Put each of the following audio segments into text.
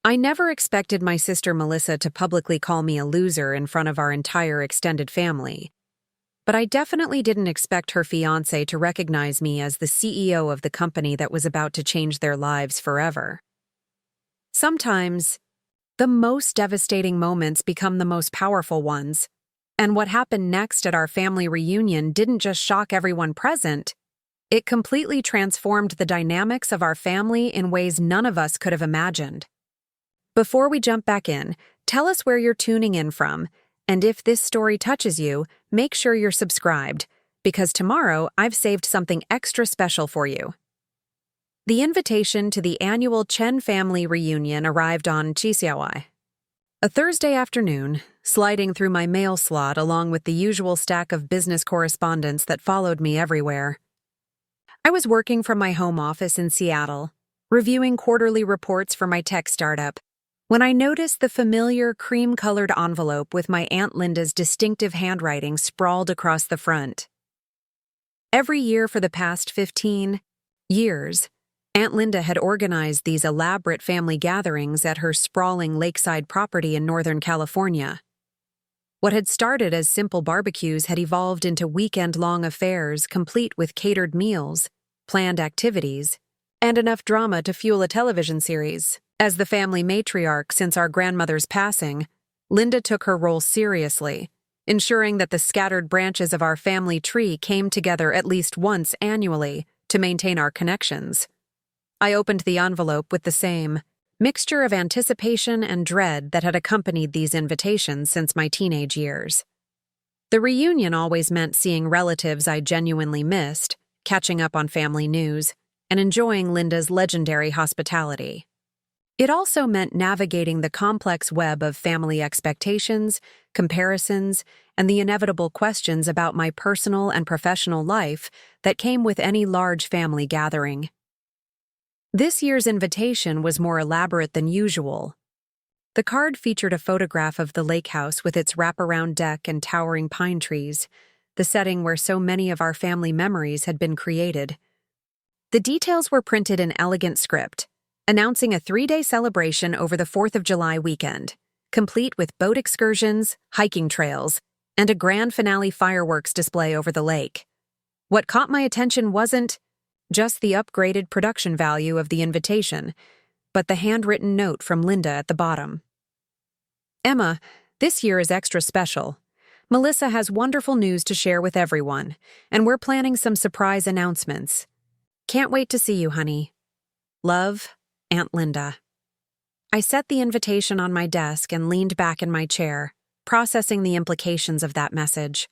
I never expected my sister Melissa to publicly call me a loser in front of our entire extended family. But I definitely didn't expect her fiancé to recognize me as the CEO of the company that was about to change their lives forever. Sometimes, the most devastating moments become the most powerful ones, and what happened next at our family reunion didn't just shock everyone present, it completely transformed the dynamics of our family in ways none of us could have imagined. Before we jump back in, tell us where you're tuning in from, and if this story touches you, make sure you're subscribed, because tomorrow I've saved something extra special for you. The invitation to the annual Chen family reunion arrived on Chisiawai, a Thursday afternoon, sliding through my mail slot along with the usual stack of business correspondence that followed me everywhere. I was working from my home office in Seattle, reviewing quarterly reports for my tech startup, when I noticed the familiar cream-colored envelope with my Aunt Linda's distinctive handwriting sprawled across the front. Every year for the past 15 years, Aunt Linda had organized these elaborate family gatherings at her sprawling lakeside property in Northern California. What had started as simple barbecues had evolved into weekend-long affairs complete with catered meals, planned activities, and enough drama to fuel a television series. As the family matriarch since our grandmother's passing, Linda took her role seriously, ensuring that the scattered branches of our family tree came together at least once annually to maintain our connections. I opened the envelope with the same mixture of anticipation and dread that had accompanied these invitations since my teenage years. The reunion always meant seeing relatives I genuinely missed, catching up on family news, and enjoying Linda's legendary hospitality. It also meant navigating the complex web of family expectations, comparisons, and the inevitable questions about my personal and professional life that came with any large family gathering. This year's invitation was more elaborate than usual. The card featured a photograph of the lake house with its wraparound deck and towering pine trees, the setting where so many of our family memories had been created. The details were printed in elegant script, announcing a 3-day celebration over the 4th of July weekend, complete with boat excursions, hiking trails, and a grand finale fireworks display over the lake. What caught my attention wasn't just the upgraded production value of the invitation, but the handwritten note from Linda at the bottom. Emma, this year is extra special. Melissa has wonderful news to share with everyone, and we're planning some surprise announcements. Can't wait to see you, honey. Love, Aunt Linda. I set the invitation on my desk and leaned back in my chair, processing the implications of that message.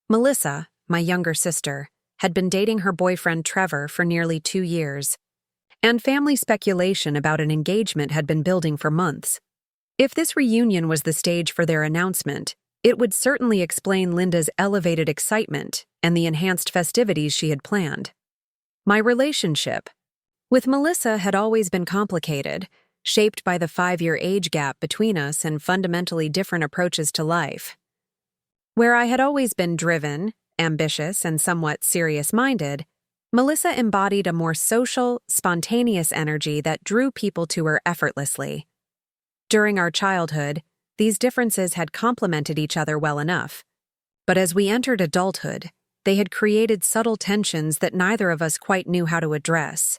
Melissa, my younger sister, had been dating her boyfriend Trevor for nearly 2 years, and family speculation about an engagement had been building for months. If this reunion was the stage for their announcement, it would certainly explain Linda's elevated excitement and the enhanced festivities she had planned. My relationship with Melissa had always been complicated, shaped by the 5-year age gap between us and fundamentally different approaches to life. Where I had always been driven, ambitious, and somewhat serious-minded, Melissa embodied a more social, spontaneous energy that drew people to her effortlessly. During our childhood, these differences had complemented each other well enough, but as we entered adulthood, they had created subtle tensions that neither of us quite knew how to address.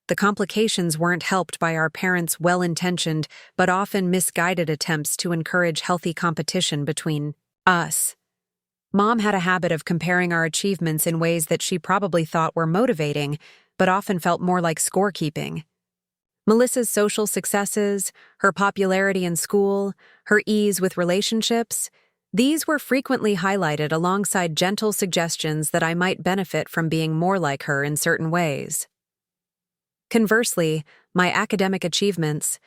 The complications weren't helped by our parents' well-intentioned but often misguided attempts to encourage healthy competition between us. Mom had a habit of comparing our achievements in ways that she probably thought were motivating, but often felt more like scorekeeping. Melissa's social successes, her popularity in school, her ease with relationships, these were frequently highlighted alongside gentle suggestions that I might benefit from being more like her in certain ways. Conversely, my academic achievements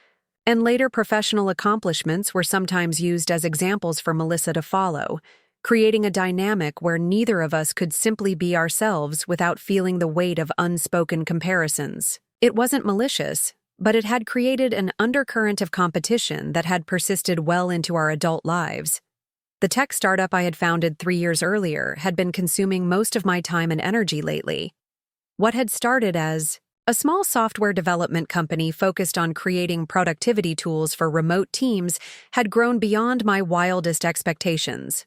and later professional accomplishments were sometimes used as examples for Melissa to follow, creating a dynamic where neither of us could simply be ourselves without feeling the weight of unspoken comparisons. It wasn't malicious, but it had created an undercurrent of competition that had persisted well into our adult lives. The tech startup I had founded 3 years earlier had been consuming most of my time and energy lately. What had started as A small software development company focused on creating productivity tools for remote teams had grown beyond my wildest expectations.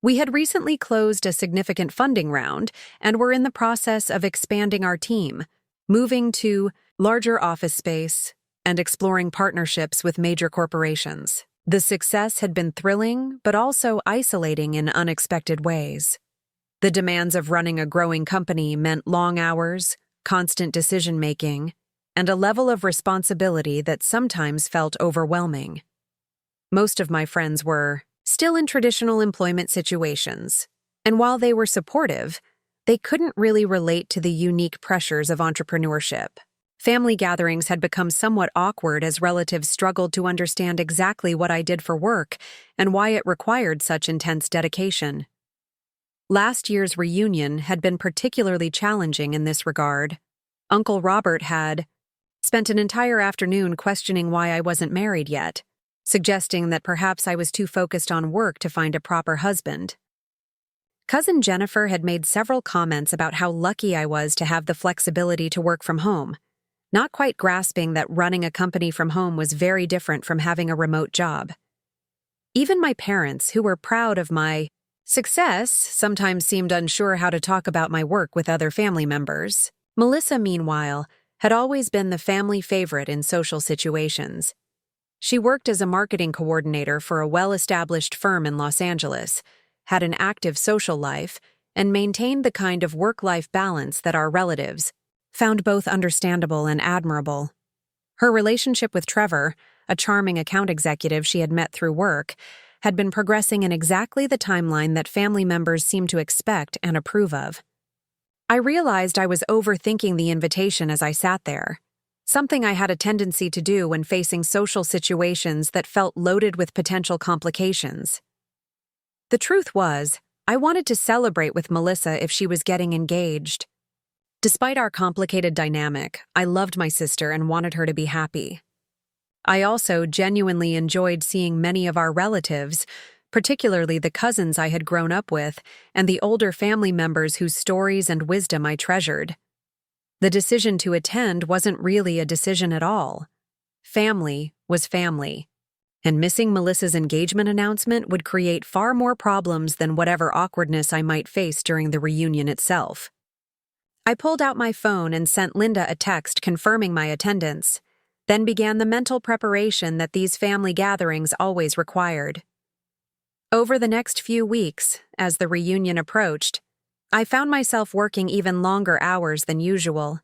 We had recently closed a significant funding round and were in the process of expanding our team, moving to larger office space, and exploring partnerships with major corporations. The success had been thrilling, but also isolating in unexpected ways. The demands of running a growing company meant long hours, constant decision-making, and a level of responsibility that sometimes felt overwhelming. Most of my friends were still in traditional employment situations, and while they were supportive, they couldn't really relate to the unique pressures of entrepreneurship. Family gatherings had become somewhat awkward as relatives struggled to understand exactly what I did for work and why it required such intense dedication. Last year's reunion had been particularly challenging in this regard. Uncle Robert had spent an entire afternoon questioning why I wasn't married yet, suggesting that perhaps I was too focused on work to find a proper husband. Cousin Jennifer had made several comments about how lucky I was to have the flexibility to work from home, not quite grasping that running a company from home was very different from having a remote job. Even my parents, who were proud of my success, sometimes seemed unsure how to talk about my work with other family members. Melissa, meanwhile, had always been the family favorite in social situations. She worked as a marketing coordinator for a well-established firm in Los Angeles, had an active social life, and maintained the kind of work-life balance that our relatives found both understandable and admirable. Her relationship with Trevor, a charming account executive she had met through work, had been progressing in exactly the timeline that family members seemed to expect and approve of. I realized I was overthinking the invitation as I sat there, something I had a tendency to do when facing social situations that felt loaded with potential complications. The truth was, I wanted to celebrate with Melissa if she was getting engaged. Despite our complicated dynamic, I loved my sister and wanted her to be happy. I also genuinely enjoyed seeing many of our relatives, particularly the cousins I had grown up with and the older family members whose stories and wisdom I treasured. The decision to attend wasn't really a decision at all. Family was family, and missing Melissa's engagement announcement would create far more problems than whatever awkwardness I might face during the reunion itself. I pulled out my phone and sent Linda a text confirming my attendance, then began the mental preparation that these family gatherings always required. Over the next few weeks, as the reunion approached, I found myself working even longer hours than usual.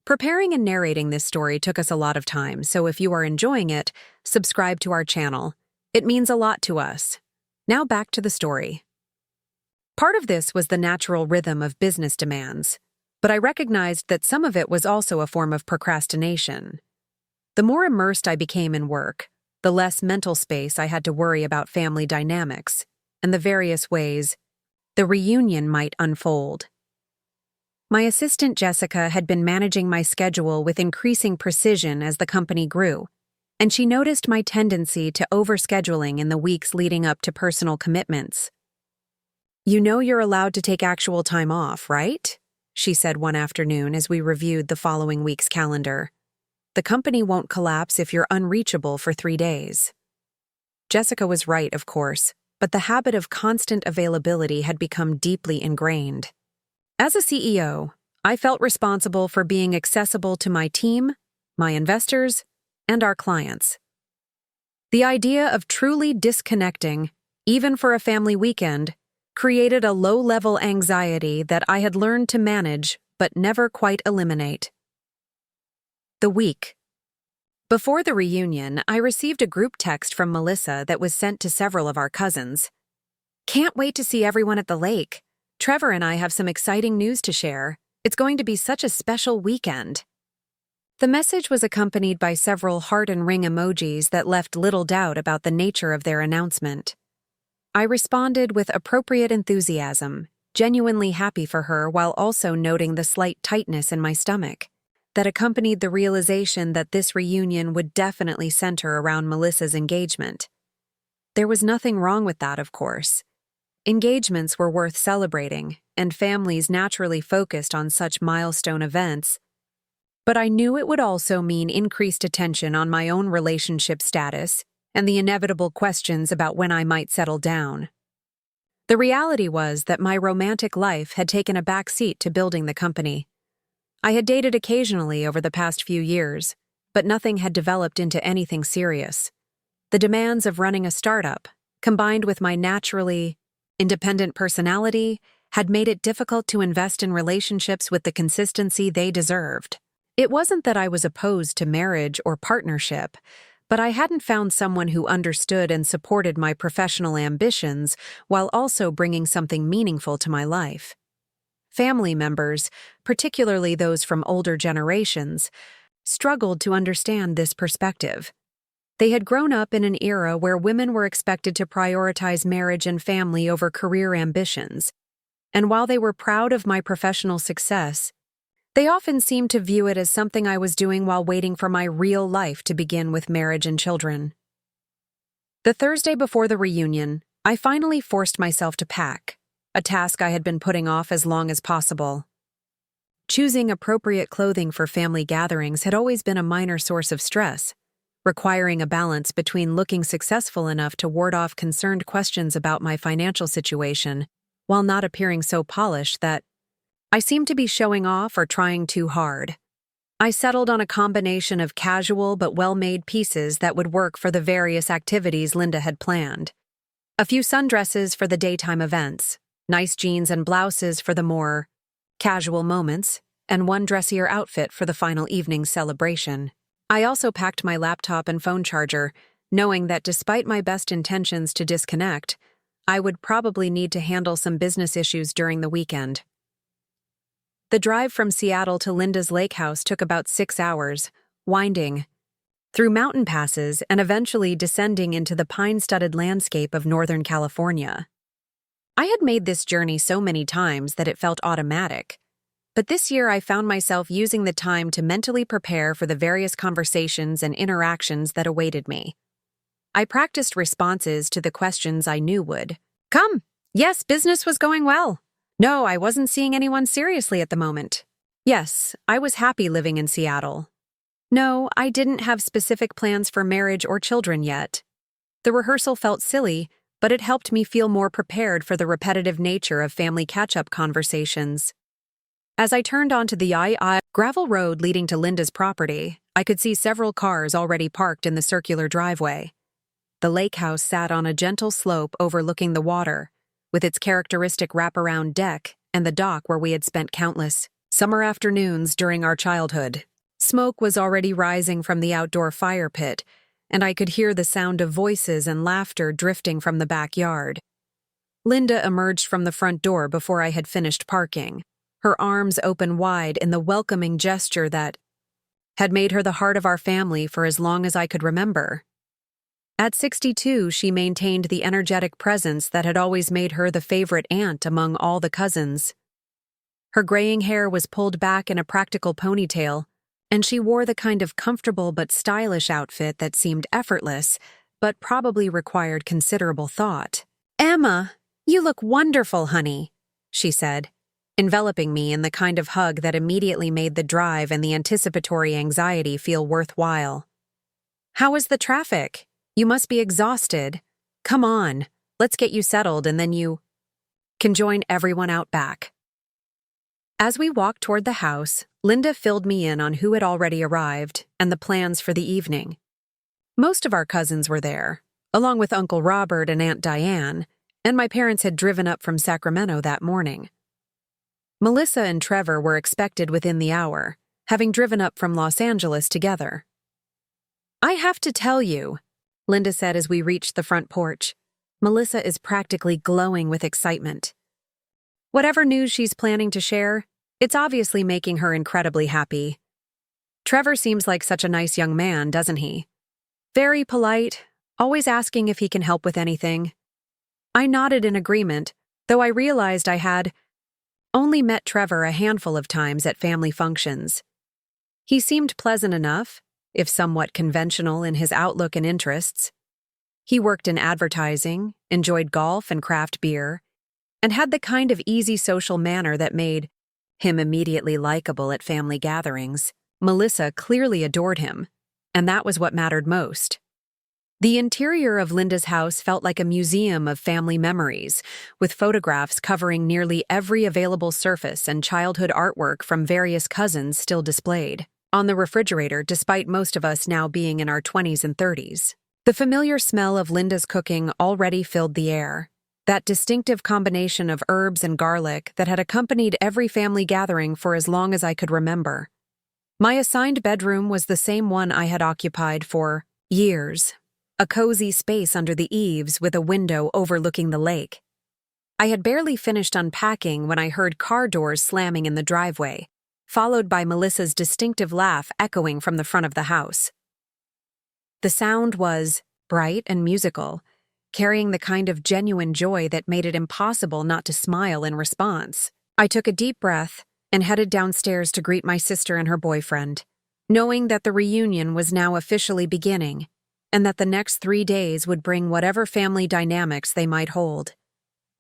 Preparing and narrating this story took us a lot of time, so if you are enjoying it, subscribe to our channel. It means a lot to us. Now back to the story. Part of this was the natural rhythm of business demands, but I recognized that some of it was also a form of procrastination. The more immersed I became in work, the less mental space I had to worry about family dynamics and the various ways the reunion might unfold. My assistant Jessica had been managing my schedule with increasing precision as the company grew, and she noticed my tendency to overscheduling in the weeks leading up to personal commitments. "You know you're allowed to take actual time off, right?" she said one afternoon as we reviewed the following week's calendar. "The company won't collapse if you're unreachable for 3 days." Jessica was right, of course, but the habit of constant availability had become deeply ingrained. As a CEO, I felt responsible for being accessible to my team, my investors, and our clients. The idea of truly disconnecting, even for a family weekend, created a low-level anxiety that I had learned to manage but never quite eliminate. The week. Before the reunion, I received a group text from Melissa that was sent to several of our cousins. "Can't wait to see everyone at the lake. Trevor and I have some exciting news to share. It's going to be such a special weekend." The message was accompanied by several heart and ring emojis that left little doubt about the nature of their announcement. I responded with appropriate enthusiasm, genuinely happy for her while also noting the slight tightness in my stomach that accompanied the realization that this reunion would definitely center around Melissa's engagement. There was nothing wrong with that, of course. Engagements were worth celebrating, and families naturally focused on such milestone events, But I knew it would also mean increased attention on my own relationship status and the inevitable questions about when I might settle down. The reality was that my romantic life had taken a back seat to building the company. I had dated occasionally over the past few years, but nothing had developed into anything serious. The demands of running a startup, combined with my naturally independent personality, had made it difficult to invest in relationships with the consistency they deserved. It wasn't that I was opposed to marriage or partnership, but I hadn't found someone who understood and supported my professional ambitions while also bringing something meaningful to my life. Family members, particularly those from older generations, struggled to understand this perspective. They had grown up in an era where women were expected to prioritize marriage and family over career ambitions, and while they were proud of my professional success, they often seemed to view it as something I was doing while waiting for my real life to begin with marriage and children. The Thursday before the reunion, I finally forced myself to pack, a task I had been putting off as long as possible. Choosing appropriate clothing for family gatherings had always been a minor source of stress, requiring a balance between looking successful enough to ward off concerned questions about my financial situation while not appearing so polished that I seemed to be showing off or trying too hard. I settled on a combination of casual but well-made pieces that would work for the various activities Linda had planned. A few sundresses for the daytime events, nice jeans and blouses for the more casual moments, and one dressier outfit for the final evening celebration. I also packed my laptop and phone charger, knowing that despite my best intentions to disconnect, I would probably need to handle some business issues during the weekend. The drive from Seattle to Linda's lake house took about 6 hours, winding through mountain passes and eventually descending into the pine-studded landscape of Northern California. I had made this journey so many times that it felt automatic, but this year I found myself using the time to mentally prepare for the various conversations and interactions that awaited me. I practiced responses to the questions I knew would come. Yes, business was going well. No, I wasn't seeing anyone seriously at the moment. Yes, I was happy living in Seattle. No, I didn't have specific plans for marriage or children yet. The rehearsal felt silly, but it helped me feel more prepared for the repetitive nature of family catch-up conversations. As I turned onto the gravel road leading to Linda's property, I could see several cars already parked in the circular driveway. The lake house sat on a gentle slope overlooking the water, with its characteristic wraparound deck and the dock where we had spent countless summer afternoons during our childhood. Smoke was already rising from the outdoor fire pit, and I could hear the sound of voices and laughter drifting from the backyard. Linda emerged from the front door before I had finished parking, her arms open wide in the welcoming gesture that had made her the heart of our family for as long as I could remember. At 62, she maintained the energetic presence that had always made her the favorite aunt among all the cousins. Her graying hair was pulled back in a practical ponytail, and she wore the kind of comfortable but stylish outfit that seemed effortless, but probably required considerable thought. "Emma, you look wonderful, honey," she said, enveloping me in the kind of hug that immediately made the drive and the anticipatory anxiety feel worthwhile. "How was the traffic? You must be exhausted. Come on, let's get you settled and then you can join everyone out back." As we walked toward the house, Linda filled me in on who had already arrived and the plans for the evening. Most of our cousins were there, along with Uncle Robert and Aunt Diane, and my parents had driven up from Sacramento that morning. Melissa and Trevor were expected within the hour, having driven up from Los Angeles together. "I have to tell you," Linda said as we reached the front porch, "Melissa is practically glowing with excitement. Whatever news she's planning to share, it's obviously making her incredibly happy. Trevor seems like such a nice young man, doesn't he? Very polite, always asking if he can help with anything." I nodded in agreement, though I realized I had only met Trevor a handful of times at family functions. He seemed pleasant enough, if somewhat conventional in his outlook and interests. He worked in advertising, enjoyed golf and craft beer, and had the kind of easy social manner that made him immediately likable at family gatherings. Melissa clearly adored him, and that was what mattered most. The interior of Linda's house felt like a museum of family memories, with photographs covering nearly every available surface and childhood artwork from various cousins still displayed on the refrigerator, despite most of us now being in our 20s and 30s. The familiar smell of Linda's cooking already filled the air, that distinctive combination of herbs and garlic that had accompanied every family gathering for as long as I could remember. My assigned bedroom was the same one I had occupied for years, a cozy space under the eaves with a window overlooking the lake. I had barely finished unpacking when I heard car doors slamming in the driveway, followed by Melissa's distinctive laugh echoing from the front of the house. The sound was bright and musical, carrying the kind of genuine joy that made it impossible not to smile in response. I took a deep breath and headed downstairs to greet my sister and her boyfriend, knowing that the reunion was now officially beginning, and that the next 3 days would bring whatever family dynamics they might hold.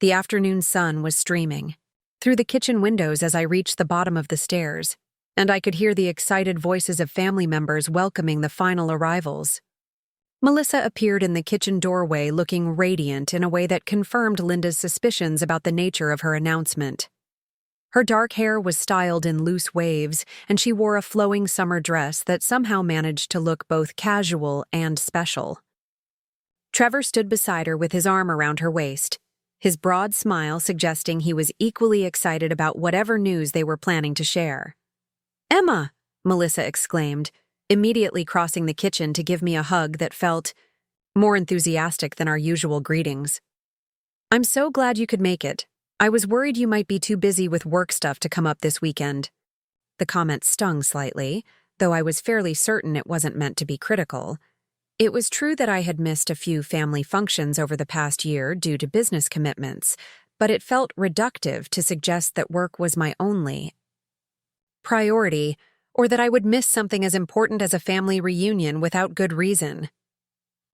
The afternoon sun was streaming through the kitchen windows as I reached the bottom of the stairs, and I could hear the excited voices of family members welcoming the final arrivals. Melissa appeared in the kitchen doorway looking radiant in a way that confirmed Linda's suspicions about the nature of her announcement. Her dark hair was styled in loose waves, and she wore a flowing summer dress that somehow managed to look both casual and special. Trevor stood beside her with his arm around her waist, his broad smile suggesting he was equally excited about whatever news they were planning to share. "Emma!" Melissa exclaimed, immediately crossing the kitchen to give me a hug that felt more enthusiastic than our usual greetings. "I'm so glad you could make it. I was worried you might be too busy with work stuff to come up this weekend." The comment stung slightly, though I was fairly certain it wasn't meant to be critical. It was true that I had missed a few family functions over the past year due to business commitments, but it felt reductive to suggest that work was my only priority, or that I would miss something as important as a family reunion without good reason.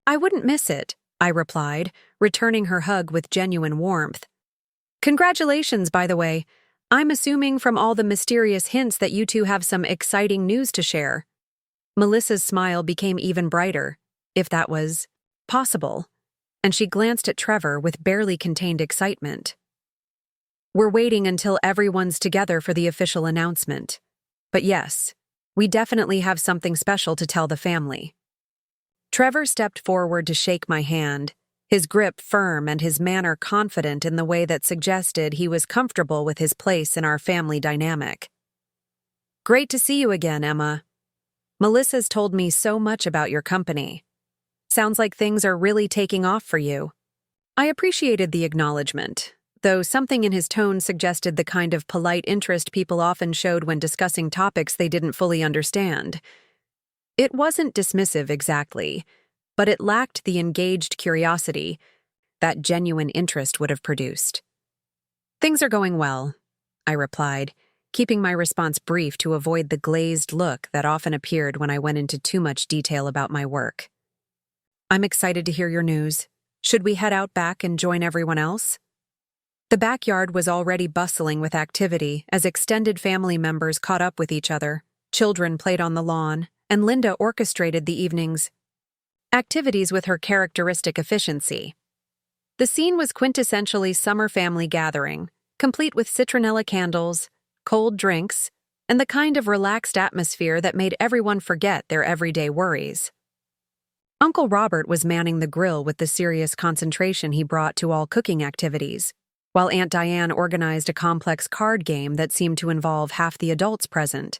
"I wouldn't miss it," I replied, returning her hug with genuine warmth. "Congratulations, by the way. I'm assuming from all the mysterious hints that you two have some exciting news to share." Melissa's smile became even brighter, if that was possible, and she glanced at Trevor with barely contained excitement. "We're waiting until everyone's together for the official announcement. But yes, we definitely have something special to tell the family." Trevor stepped forward to shake my hand, his grip firm and his manner confident in the way that suggested he was comfortable with his place in our family dynamic. "Great to see you again, Emma. Melissa's told me so much about your company. Sounds like things are really taking off for you." I appreciated the acknowledgement, though something in his tone suggested the kind of polite interest people often showed when discussing topics they didn't fully understand. It wasn't dismissive exactly, but it lacked the engaged curiosity that genuine interest would have produced. "Things are going well," I replied, keeping my response brief to avoid the glazed look that often appeared when I went into too much detail about my work. "I'm excited to hear your news. Should we head out back and join everyone else?" The backyard was already bustling with activity as extended family members caught up with each other, children played on the lawn, and Linda orchestrated the evening's activities with her characteristic efficiency. The scene was quintessentially summer family gathering, complete with citronella candles, cold drinks, and the kind of relaxed atmosphere that made everyone forget their everyday worries. Uncle Robert was manning the grill with the serious concentration he brought to all cooking activities, while Aunt Diane organized a complex card game that seemed to involve half the adults present.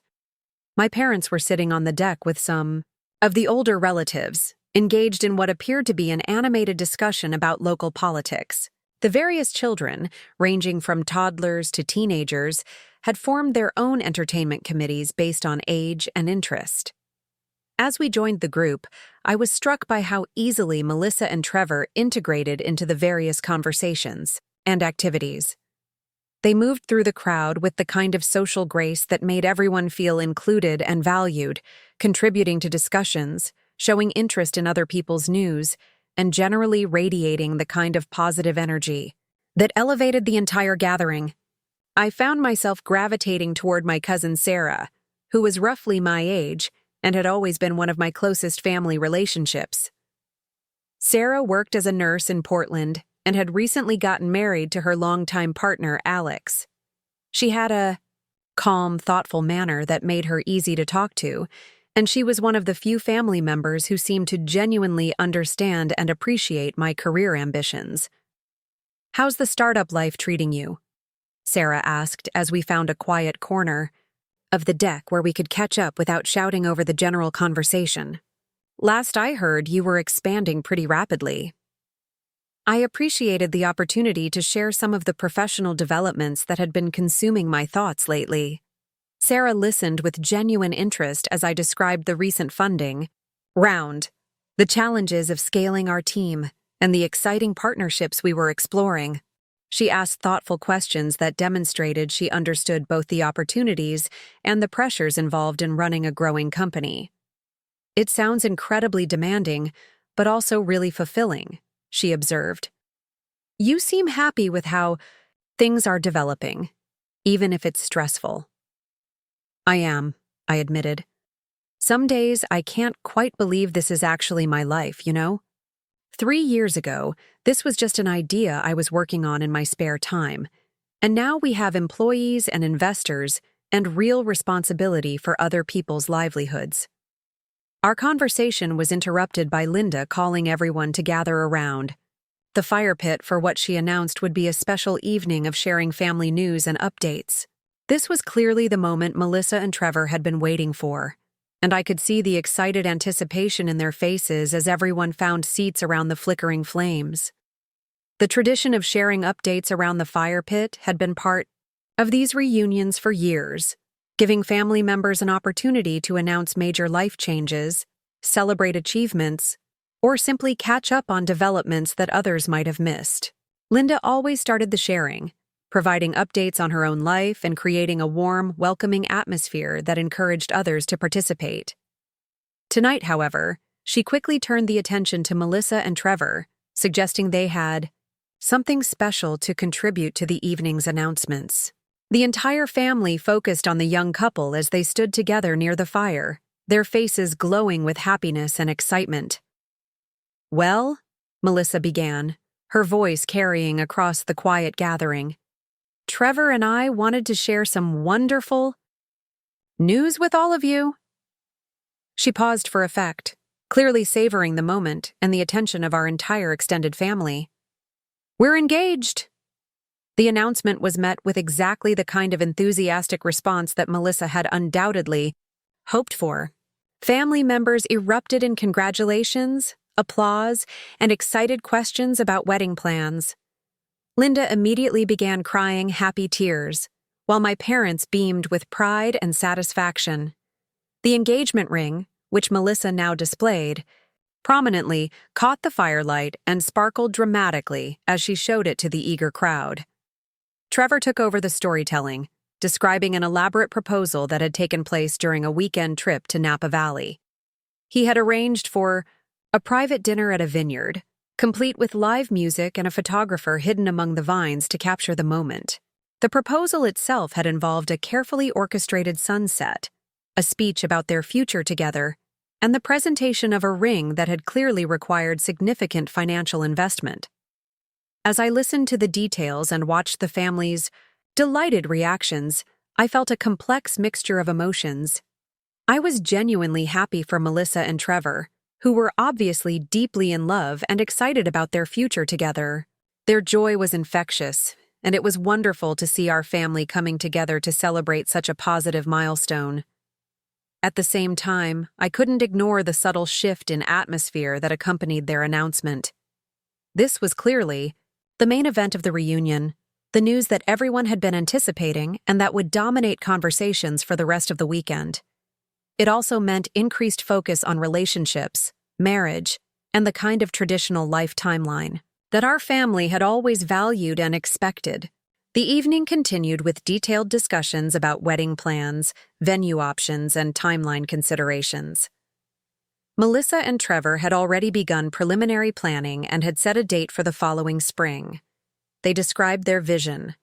My parents were sitting on the deck with some of the older relatives, engaged in what appeared to be an animated discussion about local politics. The various children, ranging from toddlers to teenagers, had formed their own entertainment committees based on age and interest. As we joined the group, I was struck by how easily Melissa and Trevor integrated into the various conversations and activities. They moved through the crowd with the kind of social grace that made everyone feel included and valued, contributing to discussions, showing interest in other people's news, and generally radiating the kind of positive energy that elevated the entire gathering. I found myself gravitating toward my cousin Sarah, who was roughly my age and had always been one of my closest family relationships. Sarah worked as a nurse in Portland and had recently gotten married to her longtime partner, Alex. She had a calm, thoughtful manner that made her easy to talk to, and she was one of the few family members who seemed to genuinely understand and appreciate my career ambitions. "How's the startup life treating you?" Sarah asked as we found a quiet corner of the deck where we could catch up without shouting over the general conversation. "Last I heard, you were expanding pretty rapidly." I appreciated the opportunity to share some of the professional developments that had been consuming my thoughts lately. Sarah listened with genuine interest as I described the recent funding round, the challenges of scaling our team, and the exciting partnerships we were exploring. She asked thoughtful questions that demonstrated she understood both the opportunities and the pressures involved in running a growing company. "It sounds incredibly demanding, but also really fulfilling," she observed. "You seem happy with how things are developing, even if it's stressful." "I am," I admitted. "Some days I can't quite believe this is actually my life, you know? 3 years ago, this was just an idea I was working on in my spare time, and now we have employees and investors and real responsibility for other people's livelihoods." Our conversation was interrupted by Linda calling everyone to gather around the fire pit for what she announced would be a special evening of sharing family news and updates. This was clearly the moment Melissa and Trevor had been waiting for, and I could see the excited anticipation in their faces as everyone found seats around the flickering flames. The tradition of sharing updates around the fire pit had been part of these reunions for years, giving family members an opportunity to announce major life changes, celebrate achievements, or simply catch up on developments that others might have missed. Linda always started the sharing, providing updates on her own life and creating a warm, welcoming atmosphere that encouraged others to participate. Tonight, however, she quickly turned the attention to Melissa and Trevor, suggesting they had something special to contribute to the evening's announcements. The entire family focused on the young couple as they stood together near the fire, their faces glowing with happiness and excitement. "Well," Melissa began, her voice carrying across the quiet gathering, "Trevor and I wanted to share some wonderful news with all of you." She paused for effect, clearly savoring the moment and the attention of our entire extended family. "We're engaged." The announcement was met with exactly the kind of enthusiastic response that Melissa had undoubtedly hoped for. Family members erupted in congratulations, applause, and excited questions about wedding plans. Linda immediately began crying happy tears, while my parents beamed with pride and satisfaction. The engagement ring, which Melissa now displayed, prominently caught the firelight and sparkled dramatically as she showed it to the eager crowd. Trevor took over the storytelling, describing an elaborate proposal that had taken place during a weekend trip to Napa Valley. He had arranged for a private dinner at a vineyard, complete with live music and a photographer hidden among the vines to capture the moment. The proposal itself had involved a carefully orchestrated sunset, a speech about their future together, and the presentation of a ring that had clearly required significant financial investment. As I listened to the details and watched the family's delighted reactions, I felt a complex mixture of emotions. I was genuinely happy for Melissa and Trevor, who were obviously deeply in love and excited about their future together. Their joy was infectious, and it was wonderful to see our family coming together to celebrate such a positive milestone. At the same time, I couldn't ignore the subtle shift in atmosphere that accompanied their announcement. This was clearly the main event of the reunion, the news that everyone had been anticipating and that would dominate conversations for the rest of the weekend. It also meant increased focus on relationships, marriage, and the kind of traditional life timeline that our family had always valued and expected. The evening continued with detailed discussions about wedding plans, venue options, and timeline considerations. Melissa and Trevor had already begun preliminary planning and had set a date for the following spring. They described their vision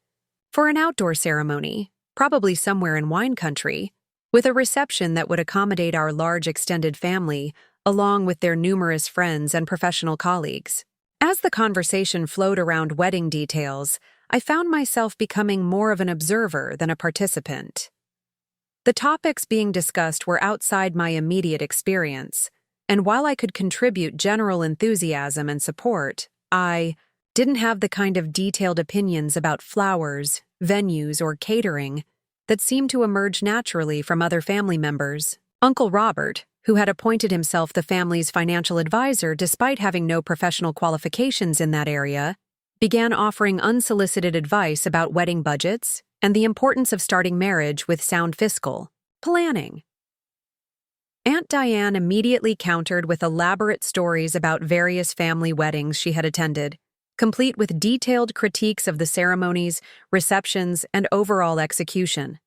for an outdoor ceremony, probably somewhere in wine country, with a reception that would accommodate our large extended family, along with their numerous friends and professional colleagues. As the conversation flowed around wedding details, I found myself becoming more of an observer than a participant. The topics being discussed were outside my immediate experience, and while I could contribute general enthusiasm and support, I didn't have the kind of detailed opinions about flowers, venues, or catering that seemed to emerge naturally from other family members. Uncle Robert, who had appointed himself the family's financial advisor despite having no professional qualifications in that area, began offering unsolicited advice about wedding budgets and the importance of starting marriage with sound fiscal planning. Aunt Diane immediately countered with elaborate stories about various family weddings she had attended, complete with detailed critiques of the ceremonies, receptions, and overall execution.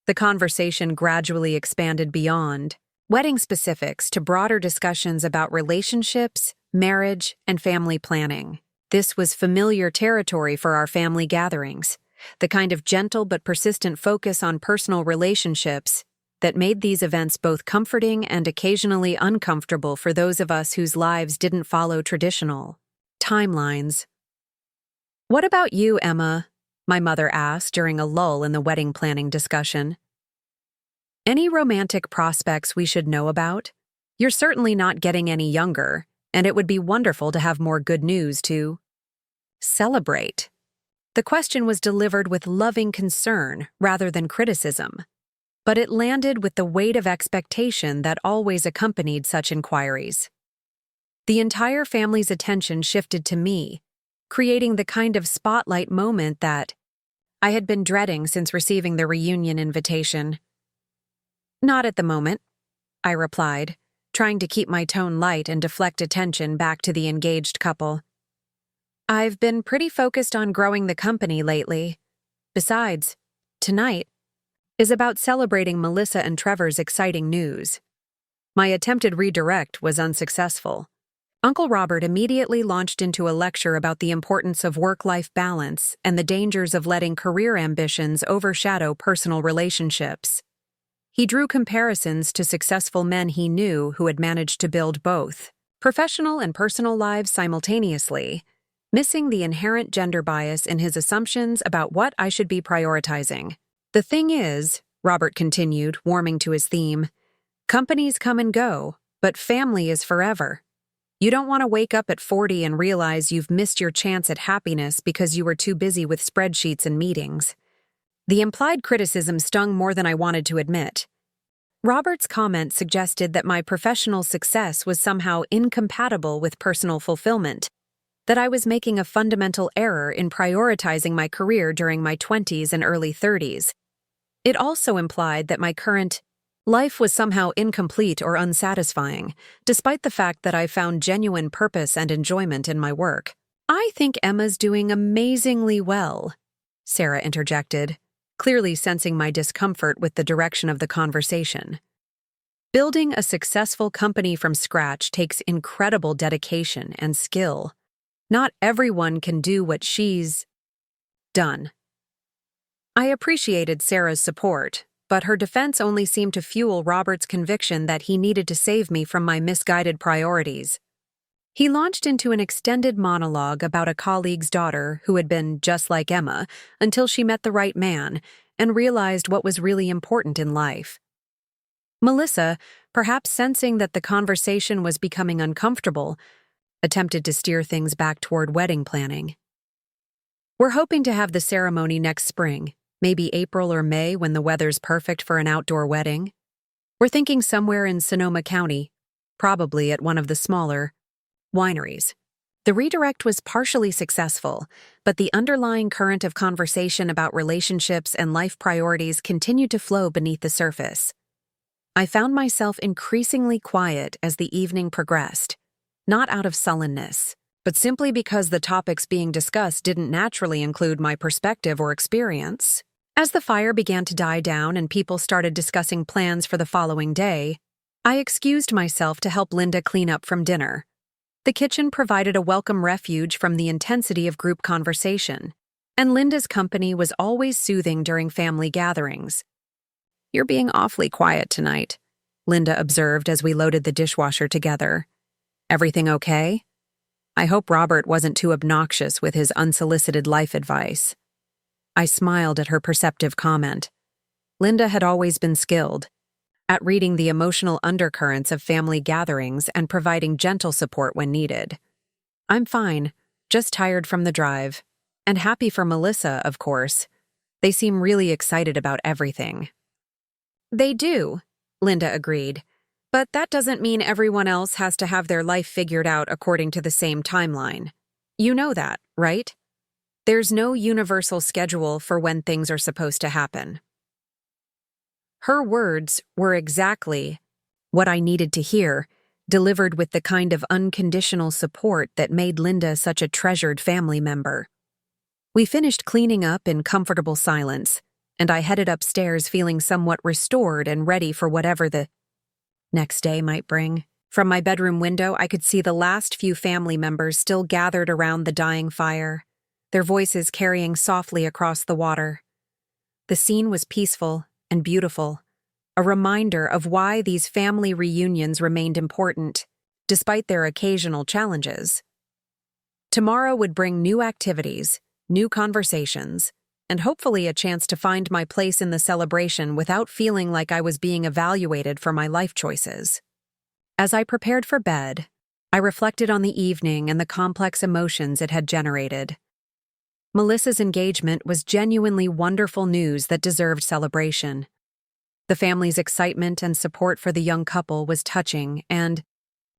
The conversation gradually expanded beyond wedding specifics to broader discussions about relationships, marriage, and family planning. This was familiar territory for our family gatherings, the kind of gentle but persistent focus on personal relationships that made these events both comforting and occasionally uncomfortable for those of us whose lives didn't follow traditional timelines. "What about you, Emma?" my mother asked during a lull in the wedding planning discussion. "Any romantic prospects we should know about? You're certainly not getting any younger, and it would be wonderful to have more good news to celebrate." The question was delivered with loving concern rather than criticism, but it landed with the weight of expectation that always accompanied such inquiries. The entire family's attention shifted to me, creating the kind of spotlight moment that I had been dreading since receiving the reunion invitation. "Not at the moment," I replied, trying to keep my tone light and deflect attention back to the engaged couple. "I've been pretty focused on growing the company lately. Besides, tonight is about celebrating Melissa and Trevor's exciting news." My attempted redirect was unsuccessful. Uncle Robert immediately launched into a lecture about the importance of work-life balance and the dangers of letting career ambitions overshadow personal relationships. He drew comparisons to successful men he knew who had managed to build both professional and personal lives simultaneously, missing the inherent gender bias in his assumptions about what I should be prioritizing. "The thing is," Robert continued, warming to his theme, "companies come and go, but family is forever. You don't want to wake up at 40 and realize you've missed your chance at happiness because you were too busy with spreadsheets and meetings." The implied criticism stung more than I wanted to admit. Robert's comment suggested that my professional success was somehow incompatible with personal fulfillment, that I was making a fundamental error in prioritizing my career during my 20s and early 30s. It also implied that my current life was somehow incomplete or unsatisfying, despite the fact that I found genuine purpose and enjoyment in my work. "I think Emma's doing amazingly well," Sarah interjected, clearly sensing my discomfort with the direction of the conversation. Building a successful company from scratch takes incredible dedication and skill. Not everyone can do what she's done. I appreciated Sarah's support, but her defense only seemed to fuel Robert's conviction that he needed to save me from my misguided priorities. He launched into an extended monologue about a colleague's daughter who had been just like Emma until she met the right man and realized what was really important in life. Melissa, perhaps sensing that the conversation was becoming uncomfortable, attempted to steer things back toward wedding planning. "We're hoping to have the ceremony next spring, maybe April or May when the weather's perfect for an outdoor wedding. We're thinking somewhere in Sonoma County, probably at one of the smaller wineries." The redirect was partially successful, but the underlying current of conversation about relationships and life priorities continued to flow beneath the surface. I found myself increasingly quiet as the evening progressed, not out of sullenness, but simply because the topics being discussed didn't naturally include my perspective or experience. As the fire began to die down and people started discussing plans for the following day, I excused myself to help Linda clean up from dinner. The kitchen provided a welcome refuge from the intensity of group conversation, and Linda's company was always soothing during family gatherings. You're being awfully quiet tonight, Linda observed as we loaded the dishwasher together. Everything okay? I hope Robert wasn't too obnoxious with his unsolicited life advice. I smiled at her perceptive comment. Linda had always been skilled at reading the emotional undercurrents of family gatherings and providing gentle support when needed. I'm fine, just tired from the drive. And happy for Melissa, of course. They seem really excited about everything. They do, Linda agreed. But that doesn't mean everyone else has to have their life figured out according to the same timeline. You know that, right? There's no universal schedule for when things are supposed to happen. Her words were exactly what I needed to hear, delivered with the kind of unconditional support that made Linda such a treasured family member. We finished cleaning up in comfortable silence, and I headed upstairs feeling somewhat restored and ready for whatever the next day might bring. From my bedroom window, I could see the last few family members still gathered around the dying fire, their voices carrying softly across the water. The scene was peaceful and beautiful, a reminder of why these family reunions remained important, despite their occasional challenges. Tomorrow would bring new activities, new conversations, and hopefully a chance to find my place in the celebration without feeling like I was being evaluated for my life choices. As I prepared for bed, I reflected on the evening and the complex emotions it had generated. Melissa's engagement was genuinely wonderful news that deserved celebration. The family's excitement and support for the young couple was touching and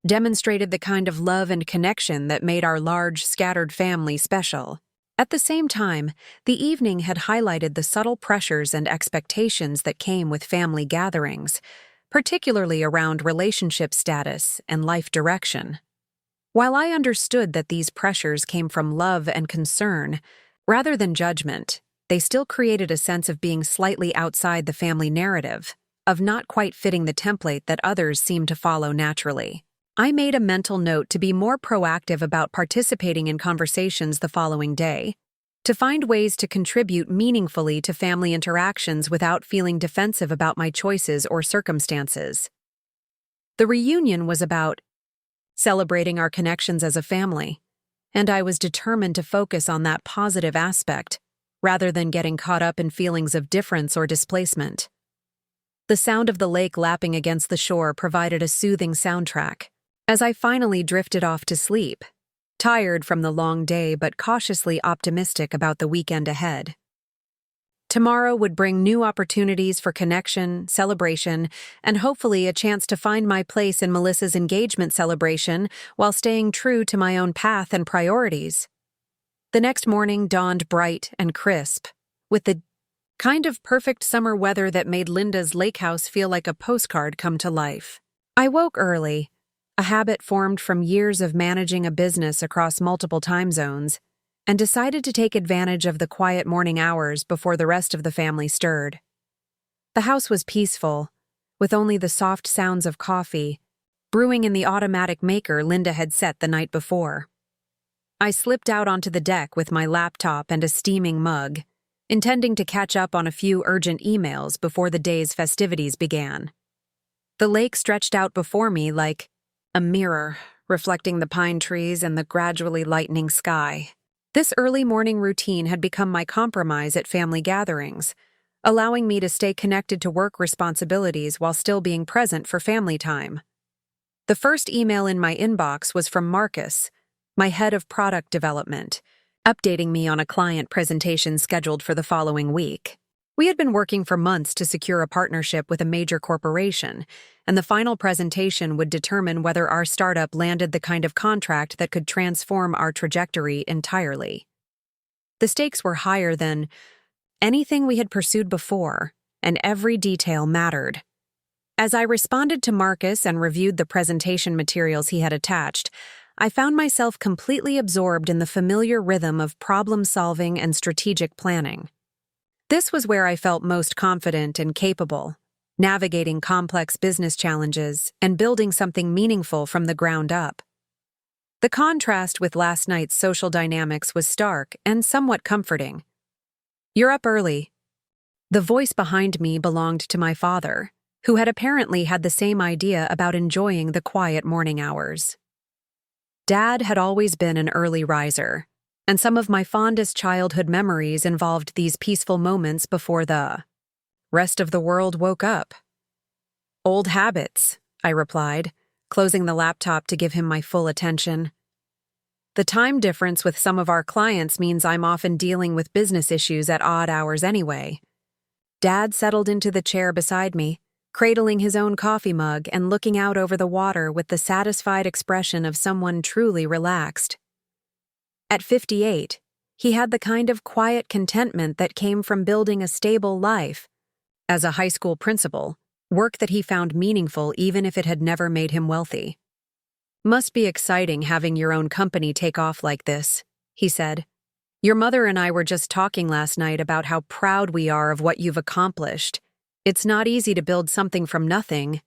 demonstrated the kind of love and connection that made our large, scattered family special. At the same time, the evening had highlighted the subtle pressures and expectations that came with family gatherings, particularly around relationship status and life direction. While I understood that these pressures came from love and concern, rather than judgment, they still created a sense of being slightly outside the family narrative, of not quite fitting the template that others seem to follow naturally. I made a mental note to be more proactive about participating in conversations the following day, to find ways to contribute meaningfully to family interactions without feeling defensive about my choices or circumstances. The reunion was about celebrating our connections as a family, and I was determined to focus on that positive aspect, rather than getting caught up in feelings of difference or displacement. The sound of the lake lapping against the shore provided a soothing soundtrack, as I finally drifted off to sleep, tired from the long day but cautiously optimistic about the weekend ahead. Tomorrow would bring new opportunities for connection, celebration, and hopefully a chance to find my place in Melissa's engagement celebration while staying true to my own path and priorities. The next morning dawned bright and crisp, with the kind of perfect summer weather that made Linda's lake house feel like a postcard come to life. I woke early, a habit formed from years of managing a business across multiple time zones, and decided to take advantage of the quiet morning hours before the rest of the family stirred. The house was peaceful, with only the soft sounds of coffee brewing in the automatic maker Linda had set the night before. I slipped out onto the deck with my laptop and a steaming mug, intending to catch up on a few urgent emails before the day's festivities began. The lake stretched out before me like a mirror, reflecting the pine trees and the gradually lightening sky. This early morning routine had become my compromise at family gatherings, allowing me to stay connected to work responsibilities while still being present for family time. The first email in my inbox was from Marcus, my head of product development, updating me on a client presentation scheduled for the following week. We had been working for months to secure a partnership with a major corporation, and the final presentation would determine whether our startup landed the kind of contract that could transform our trajectory entirely. The stakes were higher than anything we had pursued before, and every detail mattered. As I responded to Marcus and reviewed the presentation materials he had attached, I found myself completely absorbed in the familiar rhythm of problem-solving and strategic planning. This was where I felt most confident and capable, navigating complex business challenges and building something meaningful from the ground up. The contrast with last night's social dynamics was stark and somewhat comforting. "You're up early," The voice behind me belonged to my father, who had apparently had the same idea about enjoying the quiet morning hours. Dad had always been an early riser, and some of my fondest childhood memories involved these peaceful moments before the rest of the world woke up. "Old habits," I replied, closing the laptop to give him my full attention. "The time difference with some of our clients means I'm often dealing with business issues at odd hours anyway." Dad settled into the chair beside me, cradling his own coffee mug and looking out over the water with the satisfied expression of someone truly relaxed. At 58, he had the kind of quiet contentment that came from building a stable life. As a high school principal, work that he found meaningful even if it had never made him wealthy. "Must be exciting having your own company take off like this," he said. "Your mother and I were just talking last night about how proud we are of what you've accomplished. It's not easy to build something from nothing."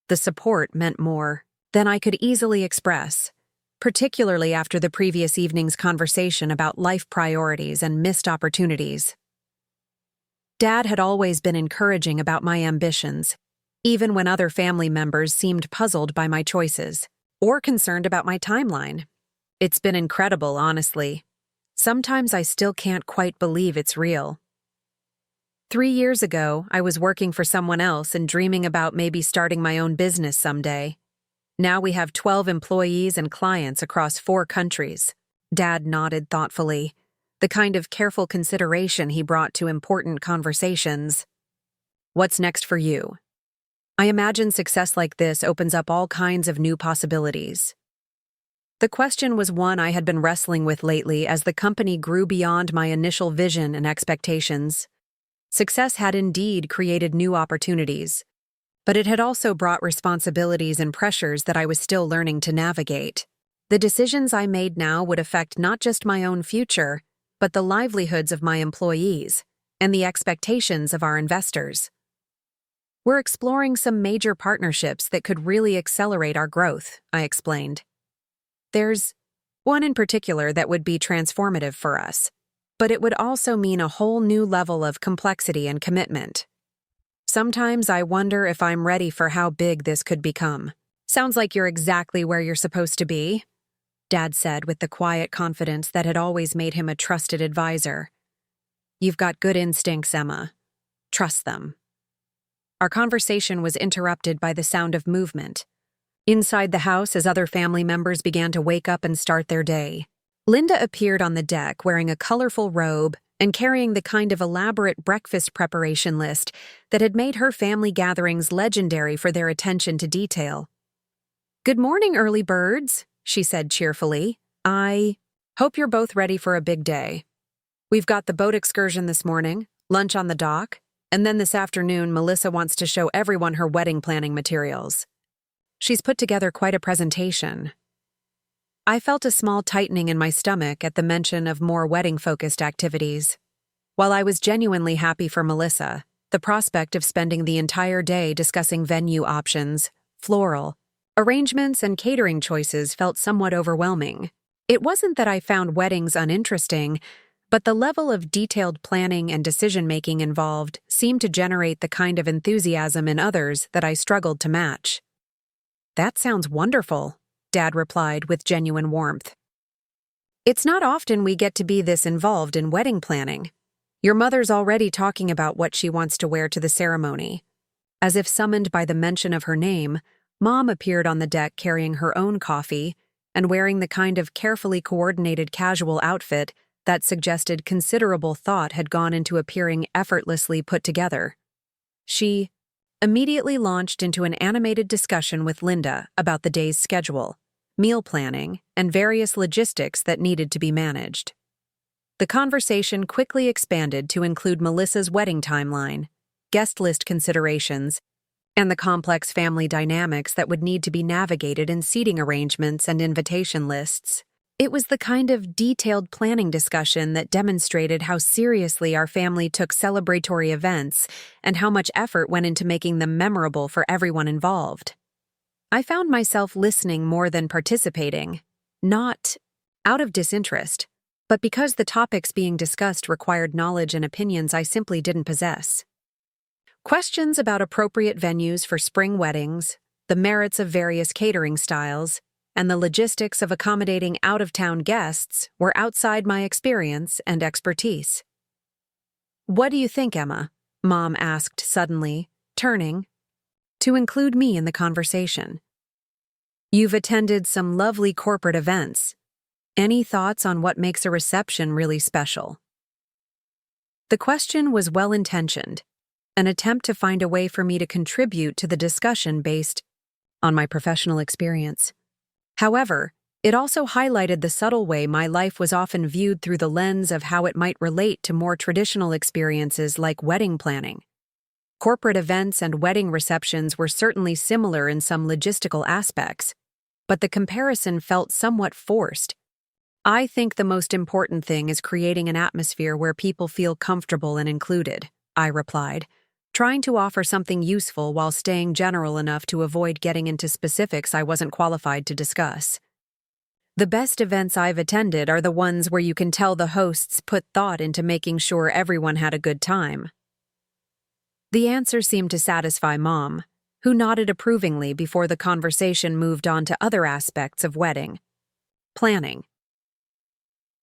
The support meant more than I could easily express, particularly after the previous evening's conversation about life priorities and missed opportunities. Dad had always been encouraging about my ambitions, even when other family members seemed puzzled by my choices or concerned about my timeline. It's been incredible, honestly. Sometimes I still can't quite believe it's real. 3 years ago, I was working for someone else and dreaming about maybe starting my own business someday. Now we have 12 employees and clients across 4 countries. Dad nodded thoughtfully, the kind of careful consideration he brought to important conversations. "What's next for you?" I imagine success like this opens up all kinds of new possibilities. The question was one I had been wrestling with lately as the company grew beyond my initial vision and expectations. Success had indeed created new opportunities, but it had also brought responsibilities and pressures that I was still learning to navigate. The decisions I made now would affect not just my own future, but the livelihoods of my employees and the expectations of our investors. "We're exploring some major partnerships that could really accelerate our growth," I explained. "There's one in particular that would be transformative for us, but it would also mean a whole new level of complexity and commitment. Sometimes I wonder if I'm ready for how big this could become." "Sounds like you're exactly where you're supposed to be," Dad said with the quiet confidence that had always made him a trusted advisor. "You've got good instincts, Emma. Trust them." Our conversation was interrupted by the sound of movement inside the house as other family members began to wake up and start their day. Linda appeared on the deck wearing a colorful robe and carrying the kind of elaborate breakfast preparation list that had made her family gatherings legendary for their attention to detail. "Good morning, early birds," she said cheerfully. "I hope you're both ready for a big day. We've got the boat excursion this morning, lunch on the dock, and then this afternoon Melissa wants to show everyone her wedding planning materials. She's put together quite a presentation." I felt a small tightening in my stomach at the mention of more wedding-focused activities. While I was genuinely happy for Melissa, the prospect of spending the entire day discussing venue options, floral arrangements, and catering choices felt somewhat overwhelming. It wasn't that I found weddings uninteresting, but the level of detailed planning and decision-making involved seemed to generate the kind of enthusiasm in others that I struggled to match. "That sounds wonderful," Dad replied with genuine warmth. "It's not often we get to be this involved in wedding planning. Your mother's already talking about what she wants to wear to the ceremony." As if summoned by the mention of her name, Mom appeared on the deck carrying her own coffee and wearing the kind of carefully coordinated casual outfit that suggested considerable thought had gone into appearing effortlessly put together. She immediately launched into an animated discussion with Linda about the day's schedule, meal planning, and various logistics that needed to be managed. The conversation quickly expanded to include Melissa's wedding timeline, guest list considerations, and the complex family dynamics that would need to be navigated in seating arrangements and invitation lists. It was the kind of detailed planning discussion that demonstrated how seriously our family took celebratory events and how much effort went into making them memorable for everyone involved. I found myself listening more than participating, not out of disinterest, but because the topics being discussed required knowledge and opinions I simply didn't possess. Questions about appropriate venues for spring weddings, the merits of various catering styles, and the logistics of accommodating out-of-town guests were outside my experience and expertise. "What do you think, Emma?" Mom asked suddenly, turning to include me in the conversation. "You've attended some lovely corporate events. Any thoughts on what makes a reception really special?" The question was well-intentioned, an attempt to find a way for me to contribute to the discussion based on my professional experience. However, it also highlighted the subtle way my life was often viewed through the lens of how it might relate to more traditional experiences like wedding planning. Corporate events and wedding receptions were certainly similar in some logistical aspects, but the comparison felt somewhat forced. "I think the most important thing is creating an atmosphere where people feel comfortable and included," I replied, trying to offer something useful while staying general enough to avoid getting into specifics I wasn't qualified to discuss. "The best events I've attended are the ones where you can tell the hosts put thought into making sure everyone had a good time." The answer seemed to satisfy Mom, who nodded approvingly before the conversation moved on to other aspects of wedding planning.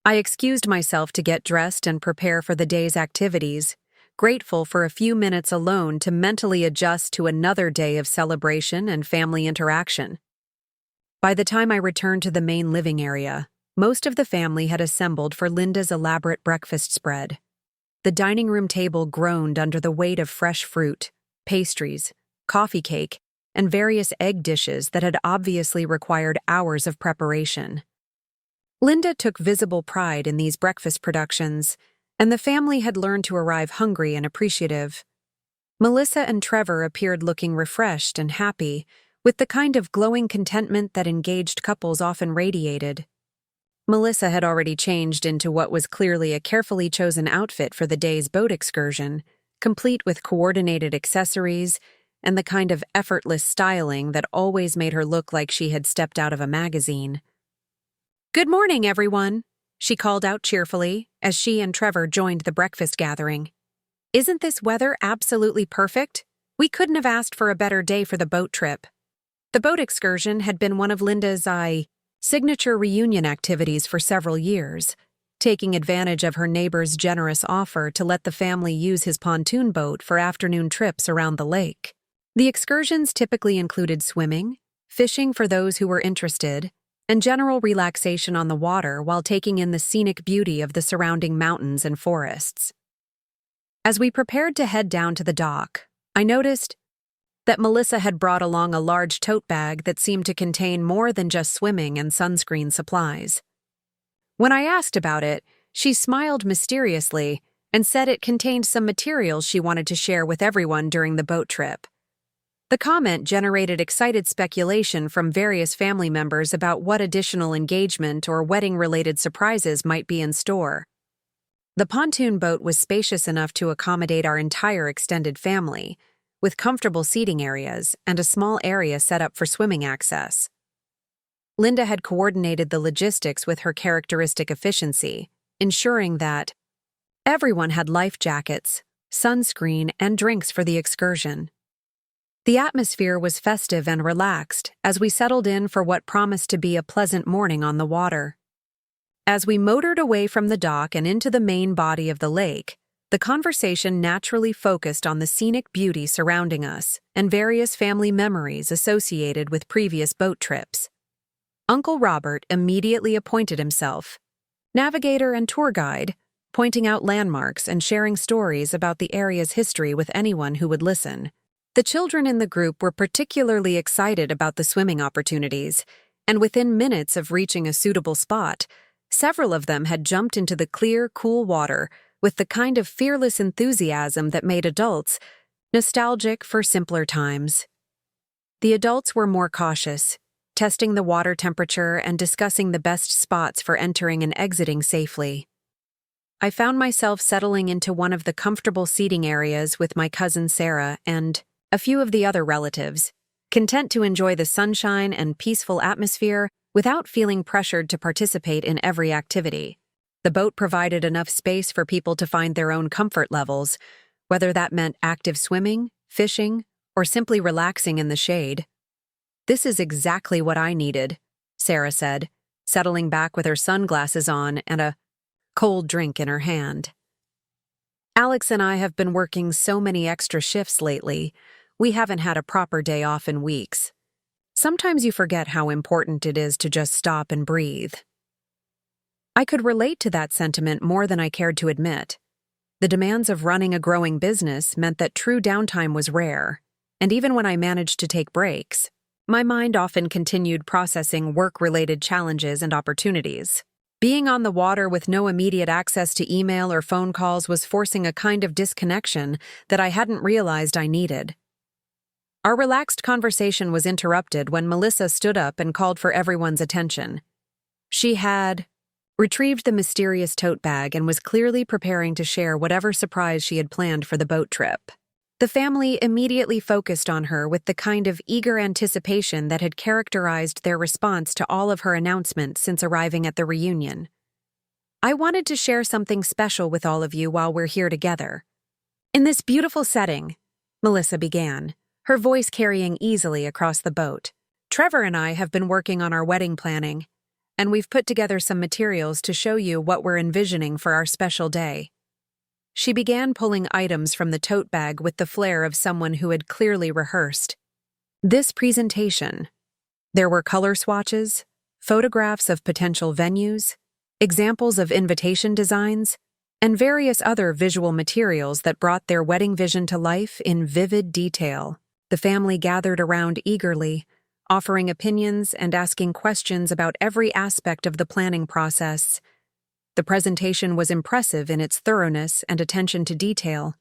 I excused myself to get dressed and prepare for the day's activities, grateful for a few minutes alone to mentally adjust to another day of celebration and family interaction. By the time I returned to the main living area, most of the family had assembled for Linda's elaborate breakfast spread. The dining room table groaned under the weight of fresh fruit, pastries, coffee cake, and various egg dishes that had obviously required hours of preparation. Linda took visible pride in these breakfast productions, and the family had learned to arrive hungry and appreciative. Melissa and Trevor appeared looking refreshed and happy, with the kind of glowing contentment that engaged couples often radiated. Melissa had already changed into what was clearly a carefully chosen outfit for the day's boat excursion, complete with coordinated accessories and the kind of effortless styling that always made her look like she had stepped out of a magazine. "Good morning, everyone," she called out cheerfully as she and Trevor joined the breakfast gathering. "Isn't this weather absolutely perfect? We couldn't have asked for a better day for the boat trip." The boat excursion had been one of Linda's signature reunion activities for several years, taking advantage of her neighbor's generous offer to let the family use his pontoon boat for afternoon trips around the lake. The excursions typically included swimming, fishing for those who were interested, and general relaxation on the water while taking in the scenic beauty of the surrounding mountains and forests. As we prepared to head down to the dock, I noticed that Melissa had brought along a large tote bag that seemed to contain more than just swimming and sunscreen supplies. When I asked about it, she smiled mysteriously and said it contained some materials she wanted to share with everyone during the boat trip. The comment generated excited speculation from various family members about what additional engagement or wedding-related surprises might be in store. The pontoon boat was spacious enough to accommodate our entire extended family, with comfortable seating areas and a small area set up for swimming access. Linda had coordinated the logistics with her characteristic efficiency, ensuring that everyone had life jackets, sunscreen, and drinks for the excursion. The atmosphere was festive and relaxed as we settled in for what promised to be a pleasant morning on the water. As we motored away from the dock and into the main body of the lake, the conversation naturally focused on the scenic beauty surrounding us and various family memories associated with previous boat trips. Uncle Robert immediately appointed himself navigator and tour guide, pointing out landmarks and sharing stories about the area's history with anyone who would listen. The children in the group were particularly excited about the swimming opportunities, and within minutes of reaching a suitable spot, several of them had jumped into the clear, cool water with the kind of fearless enthusiasm that made adults nostalgic for simpler times. The adults were more cautious, testing the water temperature and discussing the best spots for entering and exiting safely. I found myself settling into one of the comfortable seating areas with my cousin Sarah and a few of the other relatives, content to enjoy the sunshine and peaceful atmosphere without feeling pressured to participate in every activity. The boat provided enough space for people to find their own comfort levels, whether that meant active swimming, fishing, or simply relaxing in the shade. "This is exactly what I needed," Sarah said, settling back with her sunglasses on and a cold drink in her hand. "Alex and I have been working so many extra shifts lately, we haven't had a proper day off in weeks. Sometimes you forget how important it is to just stop and breathe." I could relate to that sentiment more than I cared to admit. The demands of running a growing business meant that true downtime was rare, and even when I managed to take breaks, my mind often continued processing work-related challenges and opportunities. Being on the water with no immediate access to email or phone calls was forcing a kind of disconnection that I hadn't realized I needed. Our relaxed conversation was interrupted when Melissa stood up and called for everyone's attention. She had retrieved the mysterious tote bag and was clearly preparing to share whatever surprise she had planned for the boat trip. The family immediately focused on her with the kind of eager anticipation that had characterized their response to all of her announcements since arriving at the reunion. "I wanted to share something special with all of you while we're here together. In this beautiful setting," Melissa began, her voice carrying easily across the boat, "Trevor and I have been working on our wedding planning, and we've put together some materials to show you what we're envisioning for our special day." She began pulling items from the tote bag with the flair of someone who had clearly rehearsed. This presentation. There were color swatches, photographs of potential venues, examples of invitation designs, and various other visual materials that brought their wedding vision to life in vivid detail. The family gathered around eagerly, offering opinions and asking questions about every aspect of the planning process. The presentation was impressive in its thoroughness and attention to detail.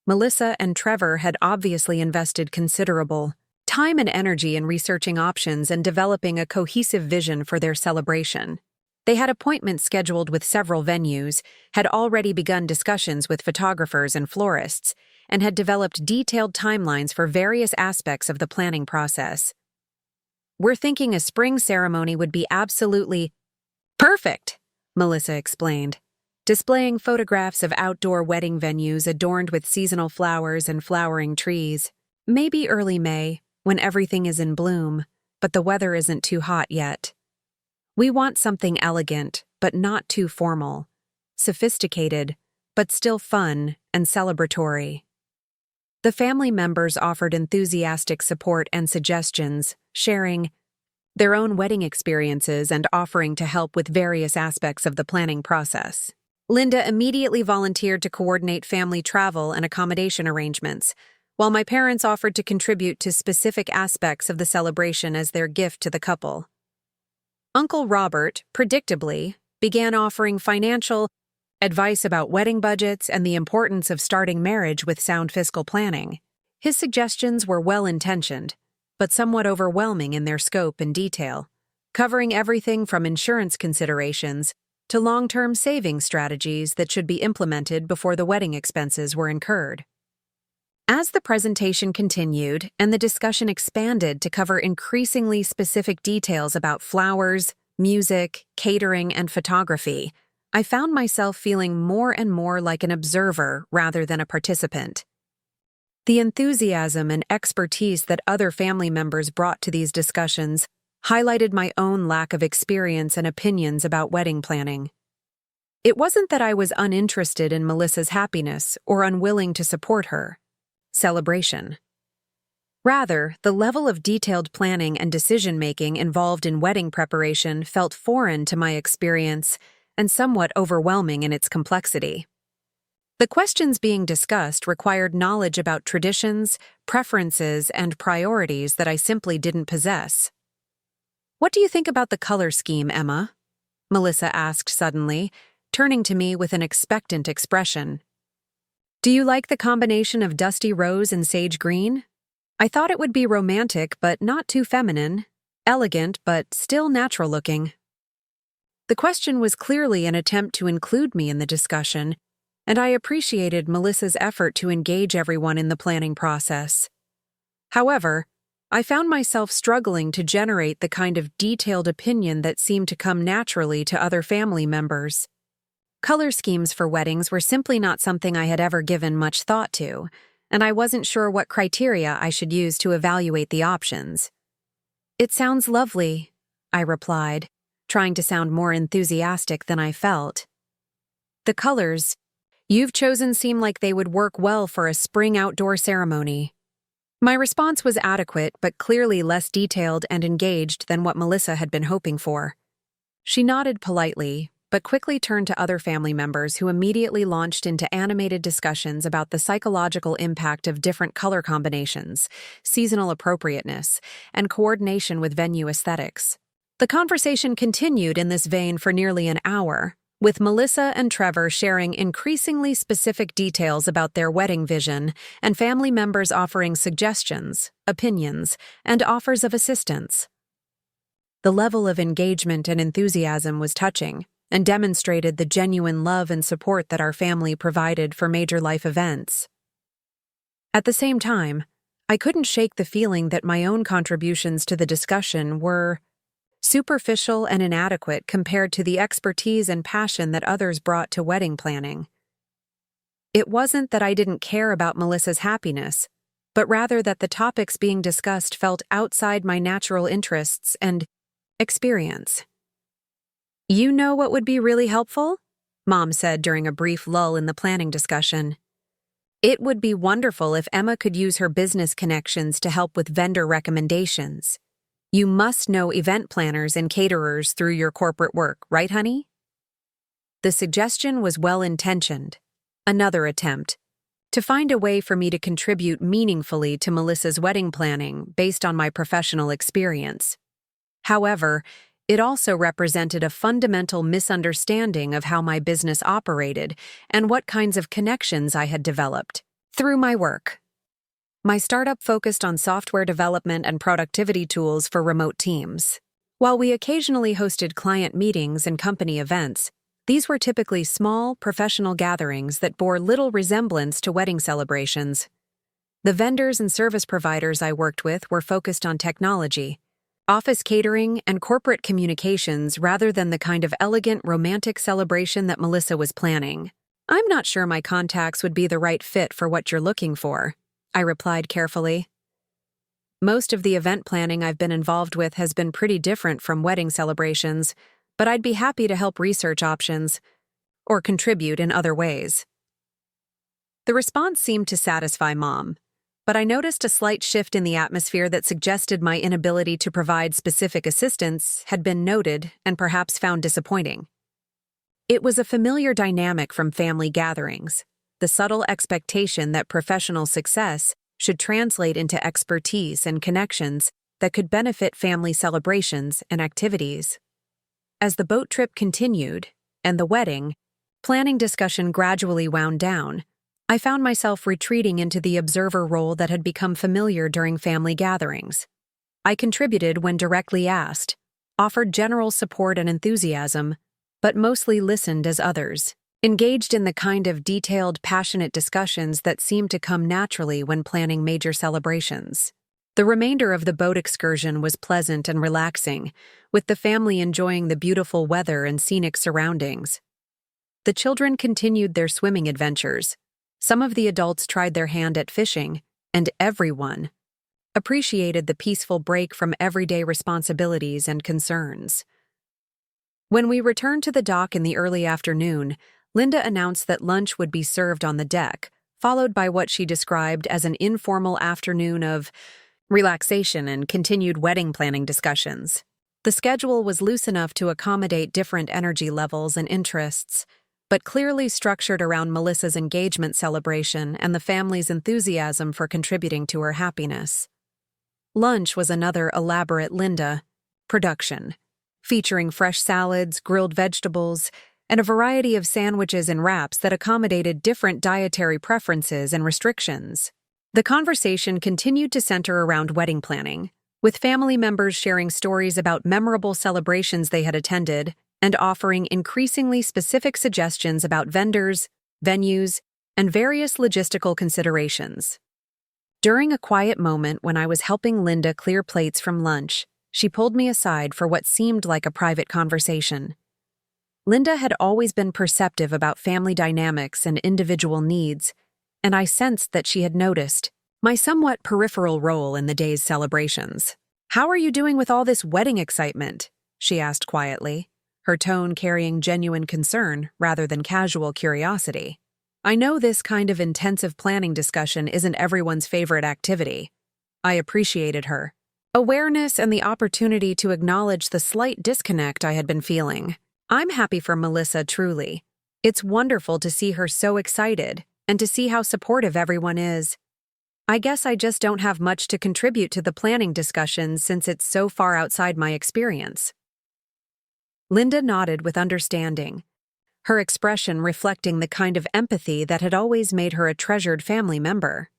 Melissa and Trevor had obviously invested considerable time and energy in researching options and developing a cohesive vision for their celebration. They had appointments scheduled with several venues, had already begun discussions with photographers and florists, and had developed detailed timelines for various aspects of the planning process. "We're thinking a spring ceremony would be absolutely perfect," Melissa explained, displaying photographs of outdoor wedding venues adorned with seasonal flowers and flowering trees. "Maybe early May, when everything is in bloom, but the weather isn't too hot yet. We want something elegant, but not too formal, sophisticated, but still fun and celebratory." The family members offered enthusiastic support and suggestions, sharing their own wedding experiences and offering to help with various aspects of the planning process. Linda immediately volunteered to coordinate family travel and accommodation arrangements, while my parents offered to contribute to specific aspects of the celebration as their gift to the couple. Uncle Robert, predictably, began offering financial advice about wedding budgets and the importance of starting marriage with sound fiscal planning. His suggestions were well-intentioned, but somewhat overwhelming in their scope and detail, covering everything from insurance considerations to long-term saving strategies that should be implemented before the wedding expenses were incurred. As the presentation continued and the discussion expanded to cover increasingly specific details about flowers, music, catering, and photography, I found myself feeling more and more like an observer rather than a participant. The enthusiasm and expertise that other family members brought to these discussions highlighted my own lack of experience and opinions about wedding planning. It wasn't that I was uninterested in Melissa's happiness or unwilling to support her celebration. Rather, the level of detailed planning and decision-making involved in wedding preparation felt foreign to my experience and somewhat overwhelming in its complexity. The questions being discussed required knowledge about traditions, preferences, and priorities that I simply didn't possess. "What do you think about the color scheme, Emma?" Melissa asked suddenly, turning to me with an expectant expression. "Do you like the combination of dusty rose and sage green? I thought it would be romantic but not too feminine, elegant but still natural-looking." The question was clearly an attempt to include me in the discussion, and I appreciated Melissa's effort to engage everyone in the planning process. However, I found myself struggling to generate the kind of detailed opinion that seemed to come naturally to other family members. Color schemes for weddings were simply not something I had ever given much thought to, and I wasn't sure what criteria I should use to evaluate the options. "It sounds lovely," I replied, trying to sound more enthusiastic than I felt. "The colors you've chosen seem like they would work well for a spring outdoor ceremony." My response was adequate, but clearly less detailed and engaged than what Melissa had been hoping for. She nodded politely, but quickly turned to other family members who immediately launched into animated discussions about the psychological impact of different color combinations, seasonal appropriateness, and coordination with venue aesthetics. The conversation continued in this vein for nearly an hour, with Melissa and Trevor sharing increasingly specific details about their wedding vision and family members offering suggestions, opinions, and offers of assistance. The level of engagement and enthusiasm was touching and demonstrated the genuine love and support that our family provided for major life events. At the same time, I couldn't shake the feeling that my own contributions to the discussion were superficial and inadequate compared to the expertise and passion that others brought to wedding planning. It wasn't that I didn't care about Melissa's happiness, but rather that the topics being discussed felt outside my natural interests and experience. "You know what would be really helpful?" Mom said during a brief lull in the planning discussion. "It would be wonderful if Emma could use her business connections to help with vendor recommendations. You must know event planners and caterers through your corporate work, right, honey?" The suggestion was well-intentioned. Another attempt to find a way for me to contribute meaningfully to Melissa's wedding planning based on my professional experience. However, it also represented a fundamental misunderstanding of how my business operated and what kinds of connections I had developed through my work. My startup focused on software development and productivity tools for remote teams. While we occasionally hosted client meetings and company events, these were typically small, professional gatherings that bore little resemblance to wedding celebrations. The vendors and service providers I worked with were focused on technology, office catering, and corporate communications rather than the kind of elegant, romantic celebration that Melissa was planning. "I'm not sure my contacts would be the right fit for what you're looking for," I replied carefully. "Most of the event planning I've been involved with has been pretty different from wedding celebrations, but I'd be happy to help research options or contribute in other ways." The response seemed to satisfy Mom, but I noticed a slight shift in the atmosphere that suggested my inability to provide specific assistance had been noted and perhaps found disappointing. It was a familiar dynamic from family gatherings, the subtle expectation that professional success should translate into expertise and connections that could benefit family celebrations and activities. As the boat trip continued, and the wedding planning discussion gradually wound down, I found myself retreating into the observer role that had become familiar during family gatherings. I contributed when directly asked, offered general support and enthusiasm, but mostly listened as others engaged in the kind of detailed, passionate discussions that seemed to come naturally when planning major celebrations. The remainder of the boat excursion was pleasant and relaxing, with the family enjoying the beautiful weather and scenic surroundings. The children continued their swimming adventures. Some of the adults tried their hand at fishing, and everyone appreciated the peaceful break from everyday responsibilities and concerns. When we returned to the dock in the early afternoon, Linda announced that lunch would be served on the deck, followed by what she described as an informal afternoon of relaxation and continued wedding planning discussions. The schedule was loose enough to accommodate different energy levels and interests, but clearly structured around Melissa's engagement celebration and the family's enthusiasm for contributing to her happiness. Lunch was another elaborate Linda production, featuring fresh salads, grilled vegetables, and a variety of sandwiches and wraps that accommodated different dietary preferences and restrictions. The conversation continued to center around wedding planning, with family members sharing stories about memorable celebrations they had attended and offering increasingly specific suggestions about vendors, venues, and various logistical considerations. During a quiet moment when I was helping Linda clear plates from lunch, she pulled me aside for what seemed like a private conversation. Linda had always been perceptive about family dynamics and individual needs, and I sensed that she had noticed my somewhat peripheral role in the day's celebrations. "How are you doing with all this wedding excitement?" she asked quietly, her tone carrying genuine concern rather than casual curiosity. "I know this kind of intensive planning discussion isn't everyone's favorite activity." I appreciated her awareness and the opportunity to acknowledge the slight disconnect I had been feeling. "I'm happy for Melissa, truly. It's wonderful to see her so excited and to see how supportive everyone is. I guess I just don't have much to contribute to the planning discussions since it's so far outside my experience." Linda nodded with understanding, her expression reflecting the kind of empathy that had always made her a treasured family member.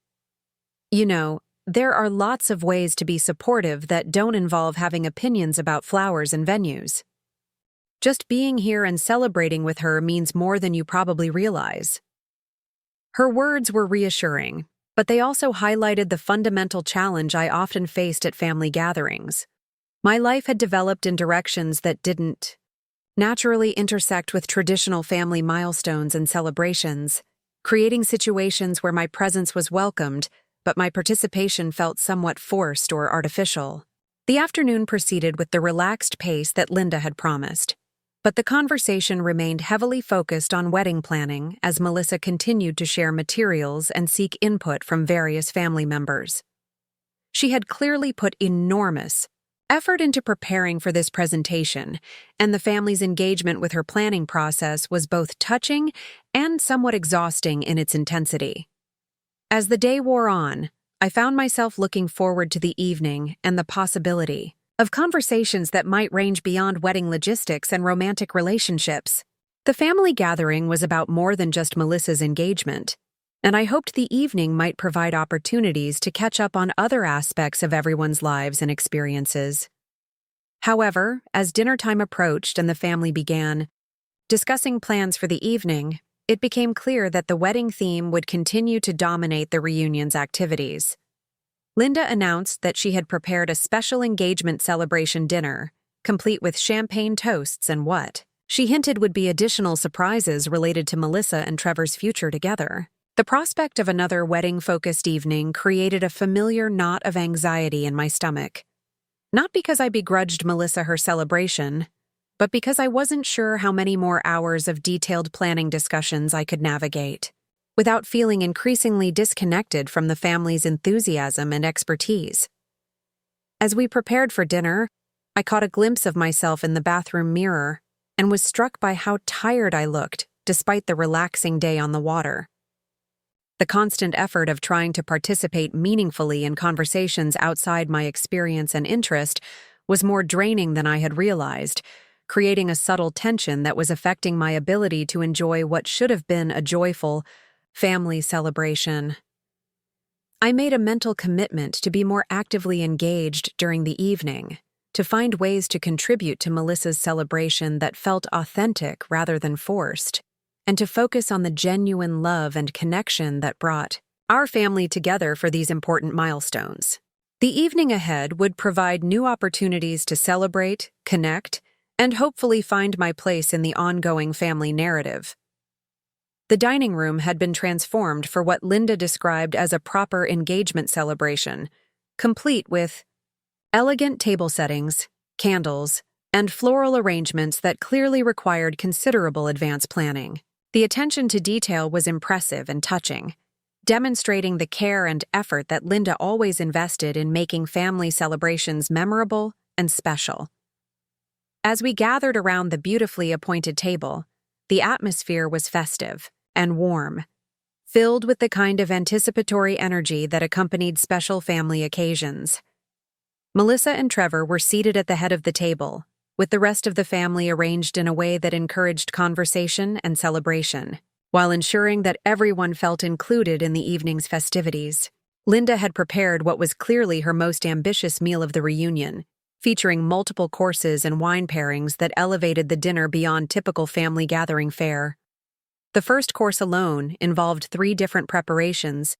"You know, there are lots of ways to be supportive that don't involve having opinions about flowers and venues. Just being here and celebrating with her means more than you probably realize." Her words were reassuring, but they also highlighted the fundamental challenge I often faced at family gatherings. My life had developed in directions that didn't naturally intersect with traditional family milestones and celebrations, creating situations where my presence was welcomed, but my participation felt somewhat forced or artificial. The afternoon proceeded with the relaxed pace that Linda had promised, but the conversation remained heavily focused on wedding planning as Melissa continued to share materials and seek input from various family members. She had clearly put enormous effort into preparing for this presentation, and the family's engagement with her planning process was both touching and somewhat exhausting in its intensity. As the day wore on, I found myself looking forward to the evening and the possibility of conversations that might range beyond wedding logistics and romantic relationships. The family gathering was about more than just Melissa's engagement, and I hoped the evening might provide opportunities to catch up on other aspects of everyone's lives and experiences. However, as dinner time approached and the family began discussing plans for the evening, it became clear that the wedding theme would continue to dominate the reunion's activities. Linda announced that she had prepared a special engagement celebration dinner, complete with champagne toasts and what she hinted would be additional surprises related to Melissa and Trevor's future together. The prospect of another wedding-focused evening created a familiar knot of anxiety in my stomach. Not because I begrudged Melissa her celebration, but because I wasn't sure how many more hours of detailed planning discussions I could navigate without feeling increasingly disconnected from the family's enthusiasm and expertise. As we prepared for dinner, I caught a glimpse of myself in the bathroom mirror and was struck by how tired I looked despite the relaxing day on the water. The constant effort of trying to participate meaningfully in conversations outside my experience and interest was more draining than I had realized, creating a subtle tension that was affecting my ability to enjoy what should have been a joyful family celebration. I made a mental commitment to be more actively engaged during the evening, to find ways to contribute to Melissa's celebration that felt authentic rather than forced, and to focus on the genuine love and connection that brought our family together for these important milestones. The evening ahead would provide new opportunities to celebrate, connect, and hopefully find my place in the ongoing family narrative. The dining room had been transformed for what Linda described as a proper engagement celebration, complete with elegant table settings, candles, and floral arrangements that clearly required considerable advance planning. The attention to detail was impressive and touching, demonstrating the care and effort that Linda always invested in making family celebrations memorable and special. As we gathered around the beautifully appointed table, the atmosphere was festive and warm, filled with the kind of anticipatory energy that accompanied special family occasions. Melissa and Trevor were seated at the head of the table, with the rest of the family arranged in a way that encouraged conversation and celebration, while ensuring that everyone felt included in the evening's festivities. Linda had prepared what was clearly her most ambitious meal of the reunion, featuring multiple courses and wine pairings that elevated the dinner beyond typical family gathering fare. The first course alone involved 3 different preparations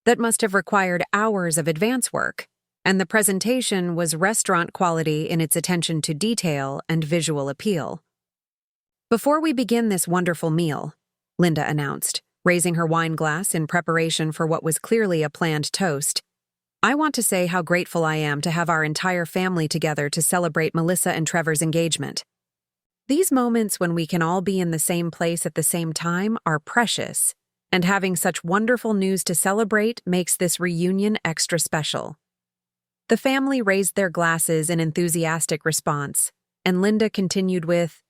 that must have required hours of advance work, and the presentation was restaurant quality in its attention to detail and visual appeal. Before we begin this wonderful meal, Linda announced, raising her wine glass in preparation for what was clearly a planned toast, I want to say how grateful I am to have our entire family together to celebrate Melissa and Trevor's engagement. These moments when we can all be in the same place at the same time are precious, and having such wonderful news to celebrate makes this reunion extra special. The family raised their glasses in enthusiastic response, and Linda continued with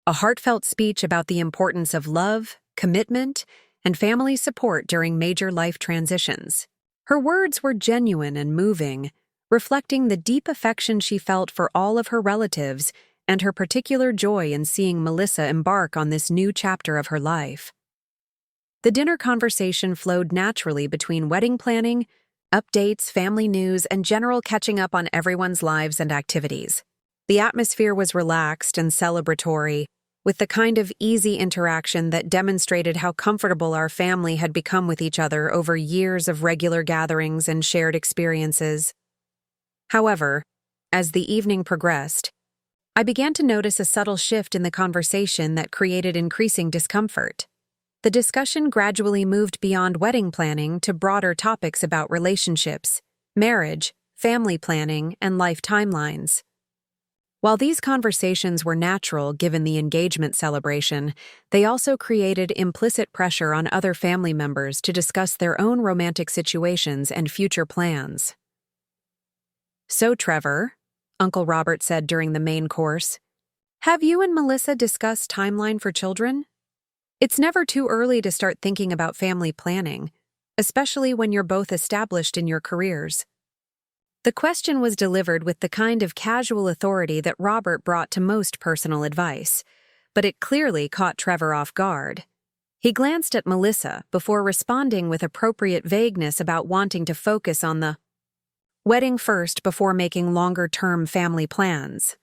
a heartfelt speech about the importance of love, commitment, and family support during major life transitions. Her words were genuine and moving, reflecting the deep affection she felt for all of her relatives and her particular joy in seeing Melissa embark on this new chapter of her life. The dinner conversation flowed naturally between wedding planning, updates, family news, and general catching up on everyone's lives and activities. The atmosphere was relaxed and celebratory, with the kind of easy interaction that demonstrated how comfortable our family had become with each other over years of regular gatherings and shared experiences. However, as the evening progressed, I began to notice a subtle shift in the conversation that created increasing discomfort. The discussion gradually moved beyond wedding planning to broader topics about relationships, marriage, family planning, and life timelines. While these conversations were natural given the engagement celebration, they also created implicit pressure on other family members to discuss their own romantic situations and future plans. So, Trevor, Uncle Robert said during the main course, have you and Melissa discussed timeline for children? It's never too early to start thinking about family planning, especially when you're both established in your careers. The question was delivered with the kind of casual authority that Robert brought to most personal advice, but it clearly caught Trevor off guard. He glanced at Melissa before responding with appropriate vagueness about wanting to focus on the wedding first before making longer-term family plans.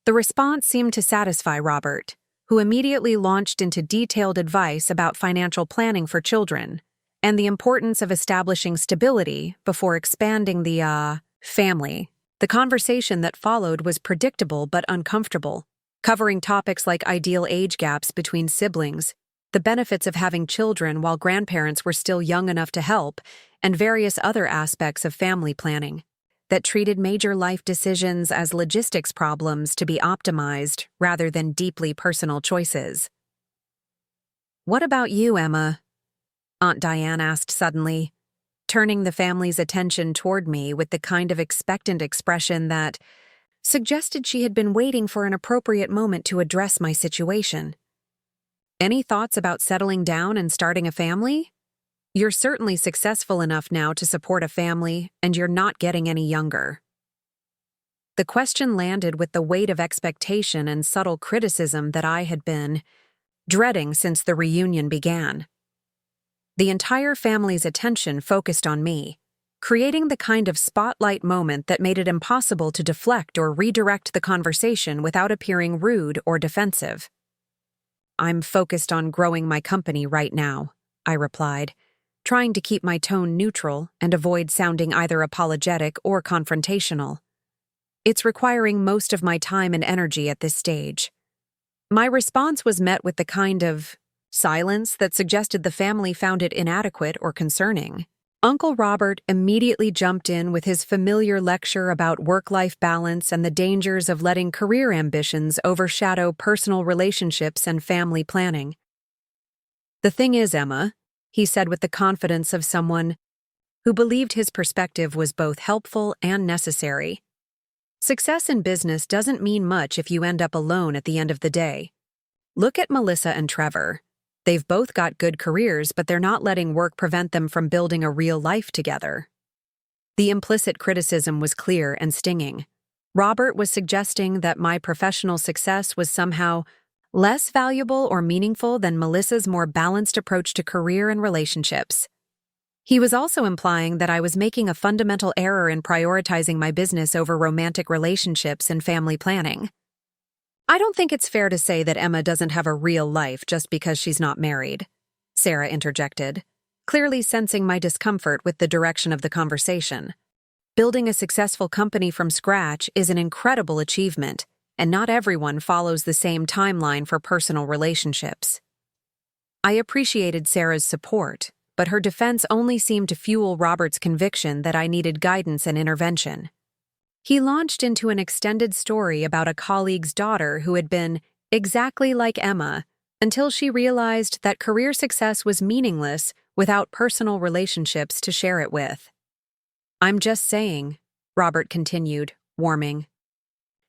The response seemed to satisfy Robert, who immediately launched into detailed advice about financial planning for children and the importance of establishing stability before expanding the family. The conversation that followed was predictable but uncomfortable, covering topics like ideal age gaps between siblings, the benefits of having children while grandparents were still young enough to help, and various other aspects of family planning that treated major life decisions as logistics problems to be optimized rather than deeply personal choices. What about you, Emma? Aunt Diane asked suddenly, turning the family's attention toward me with the kind of expectant expression that suggested she had been waiting for an appropriate moment to address my situation. Any thoughts about settling down and starting a family? You're certainly successful enough now to support a family, and you're not getting any younger. The question landed with the weight of expectation and subtle criticism that I had been dreading since the reunion began. The entire family's attention focused on me, creating the kind of spotlight moment that made it impossible to deflect or redirect the conversation without appearing rude or defensive. I'm focused on growing my company right now, I replied, trying to keep my tone neutral and avoid sounding either apologetic or confrontational. It's requiring most of my time and energy at this stage. My response was met with the kind of silence that suggested the family found it inadequate or concerning. Uncle Robert immediately jumped in with his familiar lecture about work-life balance and the dangers of letting career ambitions overshadow personal relationships and family planning. The thing is, Emma, he said with the confidence of someone who believed his perspective was both helpful and necessary. Success in business doesn't mean much if you end up alone at the end of the day. Look at Melissa and Trevor. They've both got good careers, but they're not letting work prevent them from building a real life together. The implicit criticism was clear and stinging. Robert was suggesting that my professional success was somehow less valuable or meaningful than Melissa's more balanced approach to career and relationships. He was also implying that I was making a fundamental error in prioritizing my business over romantic relationships and family planning. I don't think it's fair to say that Emma doesn't have a real life just because she's not married, Sarah interjected, clearly sensing my discomfort with the direction of the conversation. Building a successful company from scratch is an incredible achievement, and not everyone follows the same timeline for personal relationships. I appreciated Sarah's support, but her defense only seemed to fuel Robert's conviction that I needed guidance and intervention. He launched into an extended story about a colleague's daughter who had been exactly like Emma until she realized that career success was meaningless without personal relationships to share it with. "I'm just saying," Robert continued, warming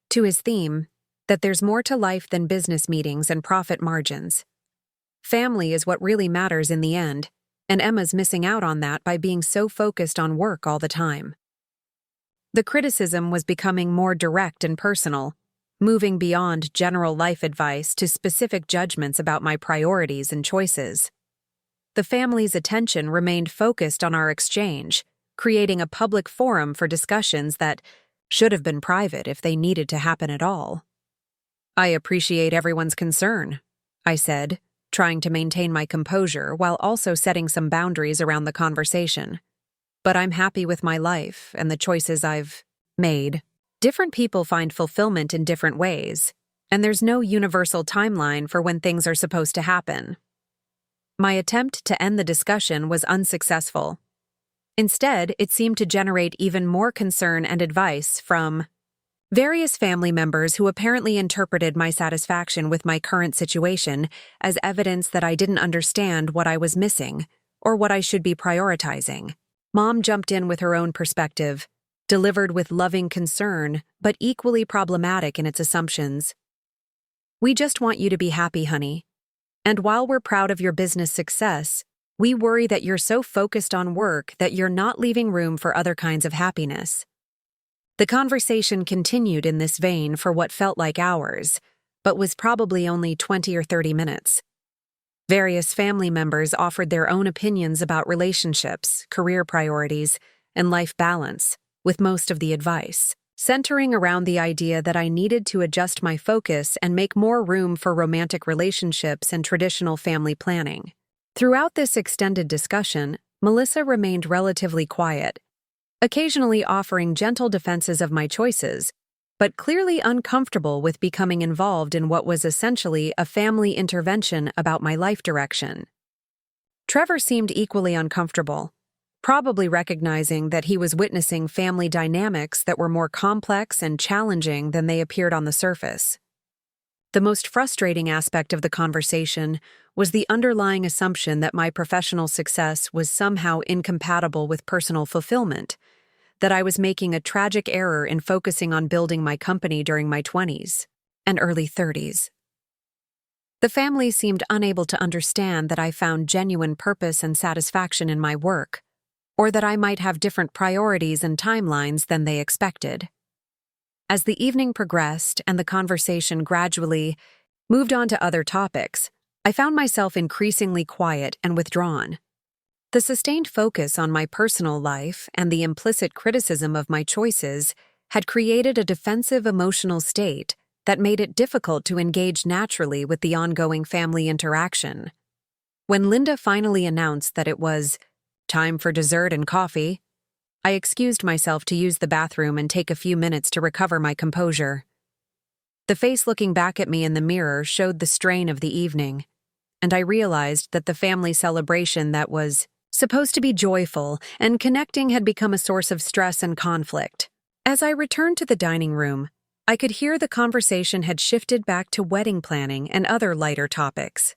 to his theme, "that there's more to life than business meetings and profit margins. Family is what really matters in the end, and Emma's missing out on that by being so focused on work all the time." The criticism was becoming more direct and personal, moving beyond general life advice to specific judgments about my priorities and choices. The family's attention remained focused on our exchange, creating a public forum for discussions that should have been private if they needed to happen at all. "I appreciate everyone's concern," I said, trying to maintain my composure while also setting some boundaries around the conversation. "But I'm happy with my life and the choices I've made. Different people find fulfillment in different ways, and there's no universal timeline for when things are supposed to happen." My attempt to end the discussion was unsuccessful. Instead, it seemed to generate even more concern and advice from various family members who apparently interpreted my satisfaction with my current situation as evidence that I didn't understand what I was missing or what I should be prioritizing. Mom jumped in with her own perspective, delivered with loving concern, but equally problematic in its assumptions. "We just want you to be happy, honey. And while we're proud of your business success, we worry that you're so focused on work that you're not leaving room for other kinds of happiness." The conversation continued in this vein for what felt like hours, but was probably only 20 or 30 minutes. Various family members offered their own opinions about relationships, career priorities, and life balance, with most of the advice centering around the idea that I needed to adjust my focus and make more room for romantic relationships and traditional family planning. Throughout this extended discussion, Melissa remained relatively quiet, occasionally offering gentle defenses of my choices, but clearly uncomfortable with becoming involved in what was essentially a family intervention about my life direction. Trevor seemed equally uncomfortable, probably recognizing that he was witnessing family dynamics that were more complex and challenging than they appeared on the surface. The most frustrating aspect of the conversation was the underlying assumption that my professional success was somehow incompatible with personal fulfillment, that I was making a tragic error in focusing on building my company during my 20s and early 30s. The family seemed unable to understand that I found genuine purpose and satisfaction in my work, or that I might have different priorities and timelines than they expected. As the evening progressed and the conversation gradually moved on to other topics, I found myself increasingly quiet and withdrawn. The sustained focus on my personal life and the implicit criticism of my choices had created a defensive emotional state that made it difficult to engage naturally with the ongoing family interaction. When Linda finally announced that it was time for dessert and coffee, I excused myself to use the bathroom and take a few minutes to recover my composure. The face looking back at me in the mirror showed the strain of the evening, and I realized that the family celebration that was supposed to be joyful and connecting had become a source of stress and conflict. As I returned to the dining room, I could hear the conversation had shifted back to wedding planning and other lighter topics.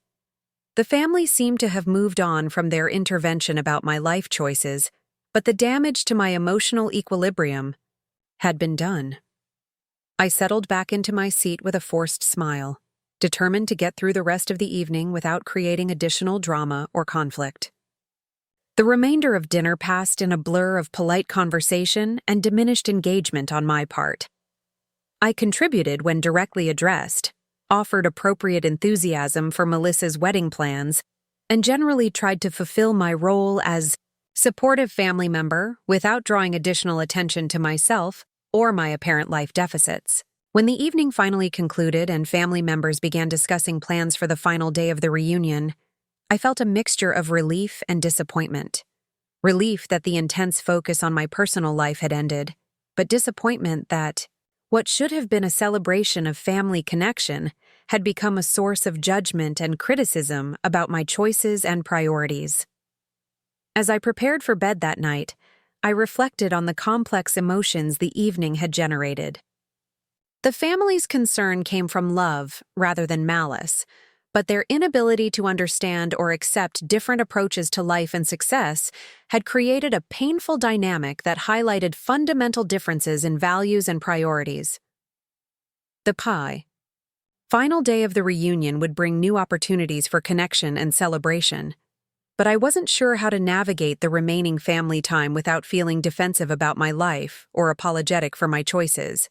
The family seemed to have moved on from their intervention about my life choices, but the damage to my emotional equilibrium had been done. I settled back into my seat with a forced smile, determined to get through the rest of the evening without creating additional drama or conflict. The remainder of dinner passed in a blur of polite conversation and diminished engagement on my part. I contributed when directly addressed, offered appropriate enthusiasm for Melissa's wedding plans, and generally tried to fulfill my role as supportive family member without drawing additional attention to myself or my apparent life deficits. When the evening finally concluded and family members began discussing plans for the final day of the reunion, I felt a mixture of relief and disappointment. Relief that the intense focus on my personal life had ended, but disappointment that, What should have been a celebration of family connection had become a source of judgment and criticism about my choices and priorities. As I prepared for bed that night, I reflected on the complex emotions the evening had generated. The family's concern came from love rather than malice, but their inability to understand or accept different approaches to life and success had created a painful dynamic that highlighted fundamental differences in values and priorities. The final day of the reunion would bring new opportunities for connection and celebration, but I wasn't sure how to navigate the remaining family time without feeling defensive about my life or apologetic for my choices.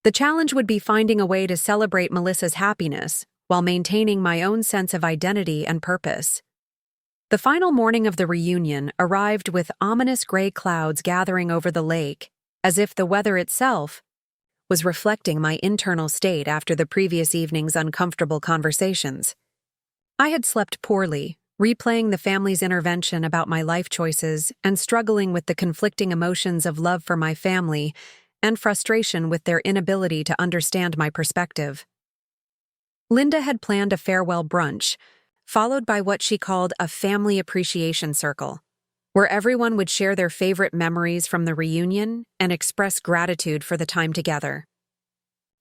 The challenge would be finding a way to celebrate Melissa's happiness while maintaining my own sense of identity and purpose. The final morning of the reunion arrived with ominous gray clouds gathering over the lake, as if the weather itself was reflecting my internal state after the previous evening's uncomfortable conversations. I had slept poorly, replaying the family's intervention about my life choices and struggling with the conflicting emotions of love for my family and frustration with their inability to understand my perspective. Linda had planned a farewell brunch, followed by what she called a family appreciation circle, where everyone would share their favorite memories from the reunion and express gratitude for the time together.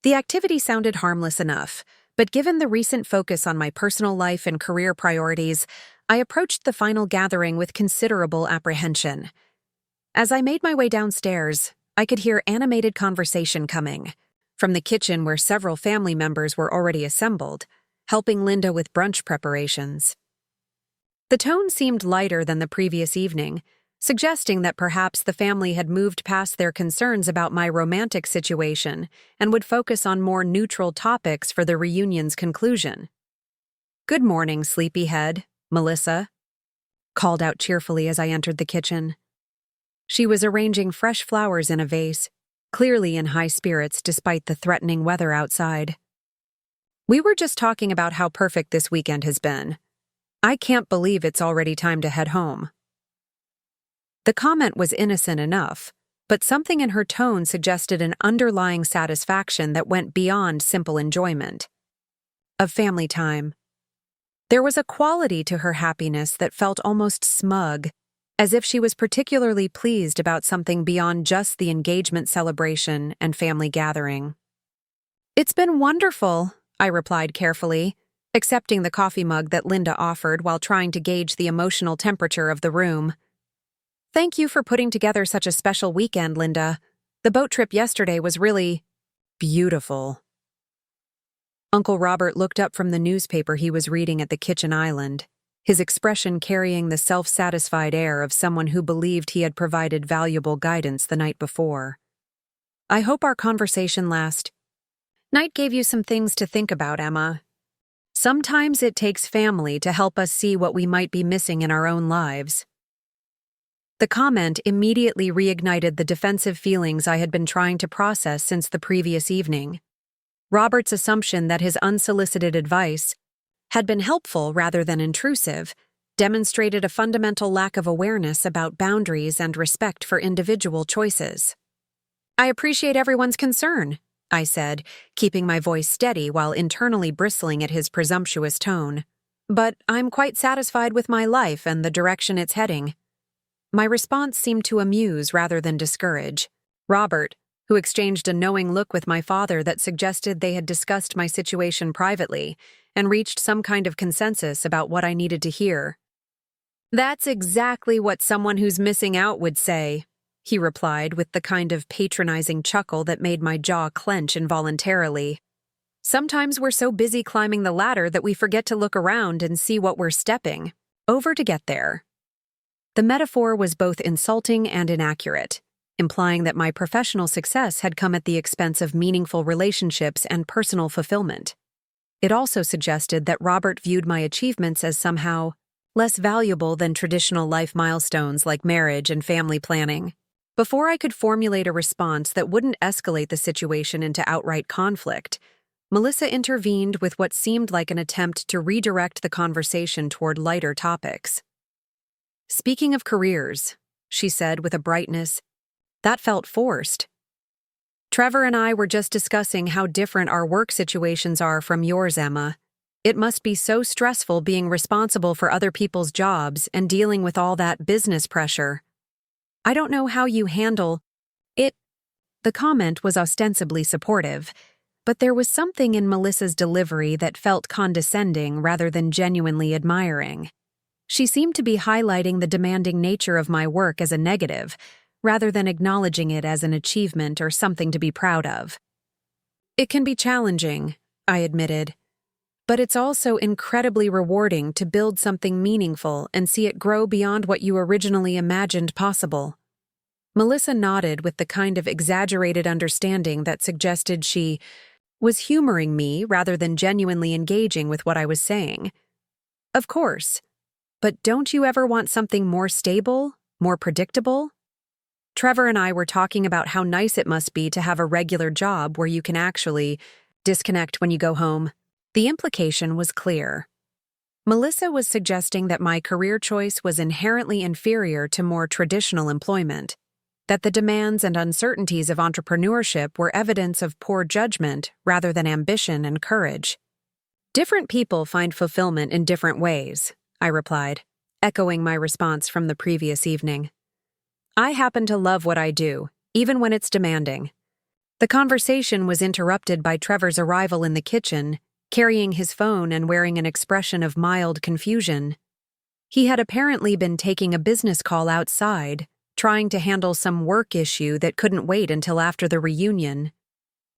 The activity sounded harmless enough, but given the recent focus on my personal life and career priorities, I approached the final gathering with considerable apprehension. As I made my way downstairs, I could hear animated conversation coming from the kitchen where several family members were already assembled, helping Linda with brunch preparations. The tone seemed lighter than the previous evening, suggesting that perhaps the family had moved past their concerns about my romantic situation and would focus on more neutral topics for the reunion's conclusion. "Good morning, sleepyhead," Melissa called out cheerfully as I entered the kitchen. She was arranging fresh flowers in a vase, clearly in high spirits despite the threatening weather outside. "We were just talking about how perfect this weekend has been. I can't believe it's already time to head home." The comment was innocent enough, but something in her tone suggested an underlying satisfaction that went beyond simple enjoyment of family time. There was a quality to her happiness that felt almost smug, as if she was particularly pleased about something beyond just the engagement celebration and family gathering. "It's been wonderful," I replied carefully, accepting the coffee mug that Linda offered while trying to gauge the emotional temperature of the room. "Thank you for putting together such a special weekend, Linda. The boat trip yesterday was really beautiful." Uncle Robert looked up from the newspaper he was reading at the kitchen island, his expression carrying the self-satisfied air of someone who believed he had provided valuable guidance the night before. "I hope our conversation last night gave you some things to think about, Emma. Sometimes it takes family to help us see what we might be missing in our own lives." The comment immediately reignited the defensive feelings I had been trying to process since the previous evening. Robert's assumption that his unsolicited advice had been helpful rather than intrusive demonstrated a fundamental lack of awareness about boundaries and respect for individual choices. "I appreciate everyone's concern," I said, keeping my voice steady while internally bristling at his presumptuous tone. "But I'm quite satisfied with my life and the direction it's heading." My response seemed to amuse rather than discourage. Robert, who exchanged a knowing look with my father that suggested they had discussed my situation privately and reached some kind of consensus about what I needed to hear. "That's exactly what someone who's missing out would say," he replied with the kind of patronizing chuckle that made my jaw clench involuntarily. "Sometimes we're so busy climbing the ladder that we forget to look around and see what we're stepping over to get there." The metaphor was both insulting and inaccurate, implying that my professional success had come at the expense of meaningful relationships and personal fulfillment. It also suggested that Robert viewed my achievements as somehow less valuable than traditional life milestones like marriage and family planning. Before I could formulate a response that wouldn't escalate the situation into outright conflict, Melissa intervened with what seemed like an attempt to redirect the conversation toward lighter topics. "Speaking of careers," she said with a brightness that felt forced, Trevor and I were just discussing how different our work situations are from yours, Emma. It must be so stressful being responsible for other people's jobs and dealing with all that business pressure. I don't know how you handle it. The comment was ostensibly supportive, but there was something in Melissa's delivery that felt condescending rather than genuinely admiring. She seemed to be highlighting the demanding nature of my work as a negative, rather than acknowledging it as an achievement or something to be proud of. It can be challenging, I admitted, but it's also incredibly rewarding to build something meaningful and see it grow beyond what you originally imagined possible. Melissa nodded with the kind of exaggerated understanding that suggested she was humoring me rather than genuinely engaging with what I was saying. Of course, but don't you ever want something more stable, more predictable? Trevor and I were talking about how nice it must be to have a regular job where you can actually disconnect when you go home. The implication was clear. Melissa was suggesting that my career choice was inherently inferior to more traditional employment, that the demands and uncertainties of entrepreneurship were evidence of poor judgment rather than ambition and courage. Different people find fulfillment in different ways, I replied, echoing my response from the previous evening. I happen to love what I do, even when it's demanding. The conversation was interrupted by Trevor's arrival in the kitchen, carrying his phone and wearing an expression of mild confusion. He had apparently been taking a business call outside, trying to handle some work issue that couldn't wait until after the reunion.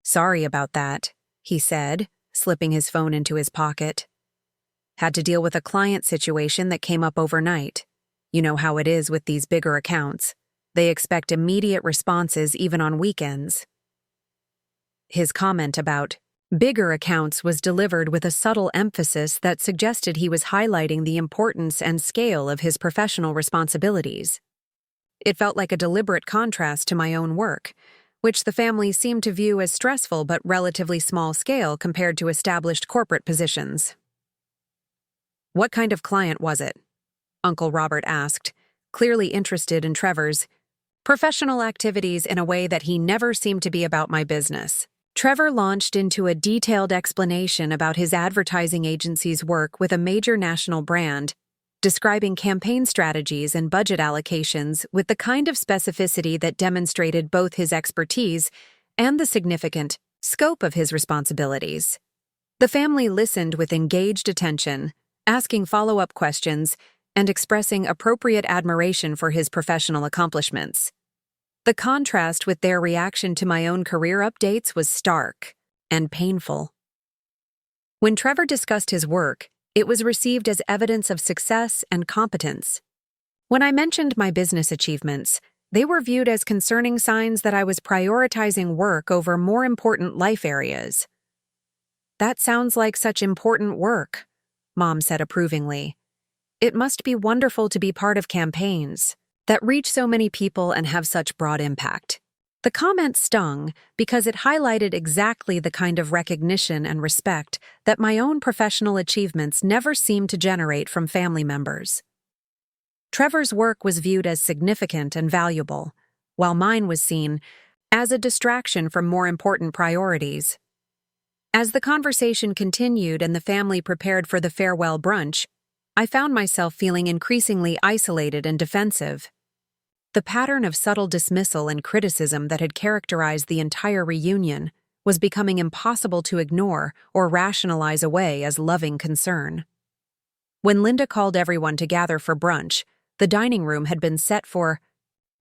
Sorry about that, he said, slipping his phone into his pocket. Had to deal with a client situation that came up overnight. You know how it is with these bigger accounts. They expect immediate responses even on weekends. His comment about bigger accounts was delivered with a subtle emphasis that suggested he was highlighting the importance and scale of his professional responsibilities. It felt like a deliberate contrast to my own work, which the family seemed to view as stressful but relatively small scale compared to established corporate positions. What kind of client was it? Uncle Robert asked, clearly interested in Trevor's professional activities in a way that he never seemed to be about my business. Trevor launched into a detailed explanation about his advertising agency's work with a major national brand, describing campaign strategies and budget allocations with the kind of specificity that demonstrated both his expertise and the significant scope of his responsibilities. The family listened with engaged attention, asking follow-up questions and expressing appropriate admiration for his professional accomplishments. The contrast with their reaction to my own career updates was stark and painful. When Trevor discussed his work, it was received as evidence of success and competence. When I mentioned my business achievements, they were viewed as concerning signs that I was prioritizing work over more important life areas. That sounds like such important work, Mom said approvingly. It must be wonderful to be part of campaigns that reach so many people and have such broad impact. The comment stung because it highlighted exactly the kind of recognition and respect that my own professional achievements never seemed to generate from family members. Trevor's work was viewed as significant and valuable, while mine was seen as a distraction from more important priorities. As the conversation continued and the family prepared for the farewell brunch, I found myself feeling increasingly isolated and defensive. The pattern of subtle dismissal and criticism that had characterized the entire reunion was becoming impossible to ignore or rationalize away as loving concern. When Linda called everyone to gather for brunch, the dining room had been set for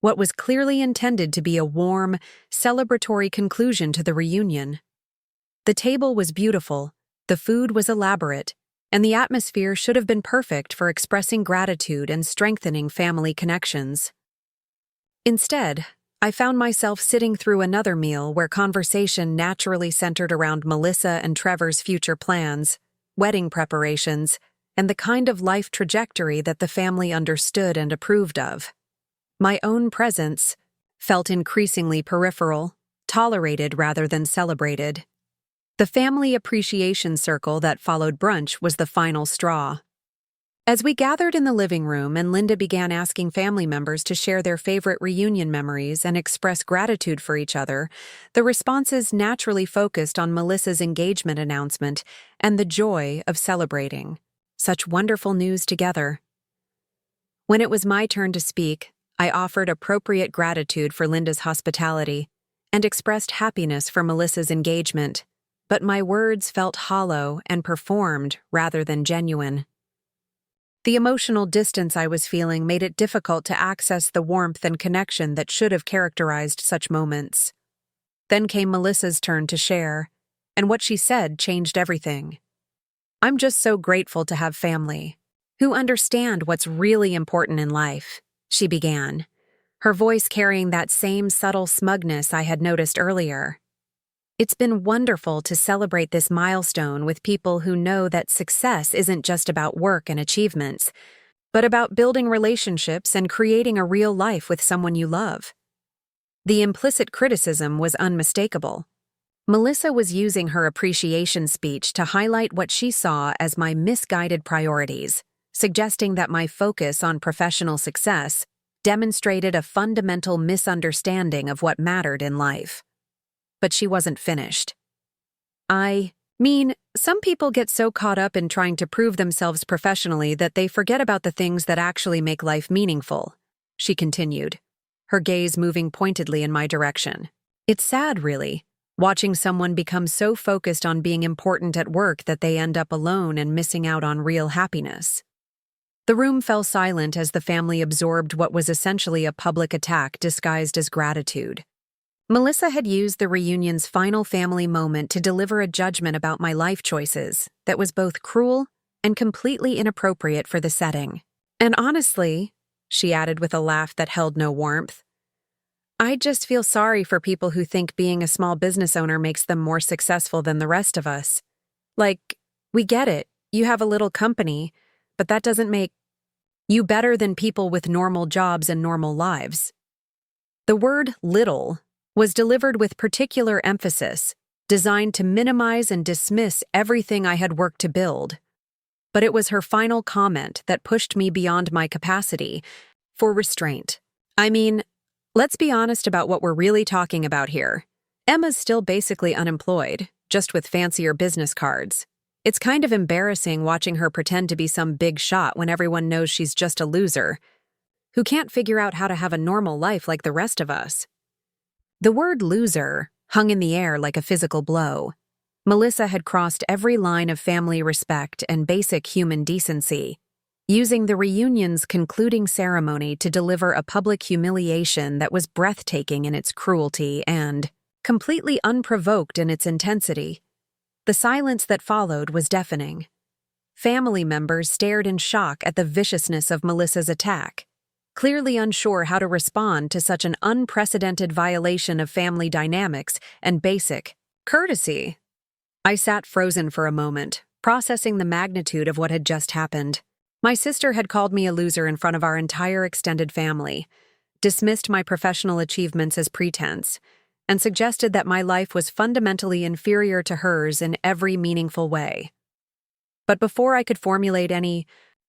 what was clearly intended to be a warm, celebratory conclusion to the reunion. The table was beautiful, the food was elaborate, and the atmosphere should have been perfect for expressing gratitude and strengthening family connections. Instead, I found myself sitting through another meal where conversation naturally centered around Melissa and Trevor's future plans, wedding preparations, and the kind of life trajectory that the family understood and approved of. My own presence felt increasingly peripheral, tolerated rather than celebrated. The family appreciation circle that followed brunch was the final straw. As we gathered in the living room and Linda began asking family members to share their favorite reunion memories and express gratitude for each other, the responses naturally focused on Melissa's engagement announcement and the joy of celebrating such wonderful news together. When it was my turn to speak, I offered appropriate gratitude for Linda's hospitality and expressed happiness for Melissa's engagement, but my words felt hollow and performed rather than genuine. The emotional distance I was feeling made it difficult to access the warmth and connection that should have characterized such moments. Then came Melissa's turn to share, and what she said changed everything. "I'm just so grateful to have family who understand what's really important in life," she began, her voice carrying that same subtle smugness I had noticed earlier. "It's been wonderful to celebrate this milestone with people who know that success isn't just about work and achievements, but about building relationships and creating a real life with someone you love." The implicit criticism was unmistakable. Melissa was using her appreciation speech to highlight what she saw as my misguided priorities, suggesting that my focus on professional success demonstrated a fundamental misunderstanding of what mattered in life. But she wasn't finished. "I mean, some people get so caught up in trying to prove themselves professionally that they forget about the things that actually make life meaningful," she continued, her gaze moving pointedly in my direction. "It's sad, really, watching someone become so focused on being important at work that they end up alone and missing out on real happiness." The room fell silent as the family absorbed what was essentially a public attack disguised as gratitude. Melissa had used the reunion's final family moment to deliver a judgment about my life choices that was both cruel and completely inappropriate for the setting. "And honestly," she added with a laugh that held no warmth, "I just feel sorry for people who think being a small business owner makes them more successful than the rest of us. Like, we get it, you have a little company, but that doesn't make you better than people with normal jobs and normal lives." The word "little" was delivered with particular emphasis, designed to minimize and dismiss everything I had worked to build. But it was her final comment that pushed me beyond my capacity for restraint. "I mean, let's be honest about what we're really talking about here. Emma's still basically unemployed, just with fancier business cards. It's kind of embarrassing watching her pretend to be some big shot when everyone knows she's just a loser who can't figure out how to have a normal life like the rest of us." The word "loser" hung in the air like a physical blow. Melissa had crossed every line of family respect and basic human decency, using the reunion's concluding ceremony to deliver a public humiliation that was breathtaking in its cruelty and completely unprovoked in its intensity. The silence that followed was deafening. Family members stared in shock at the viciousness of Melissa's attack, clearly unsure how to respond to such an unprecedented violation of family dynamics and basic courtesy. I sat frozen for a moment, processing the magnitude of what had just happened. My sister had called me a loser in front of our entire extended family, dismissed my professional achievements as pretense, and suggested that my life was fundamentally inferior to hers in every meaningful way. But before I could formulate any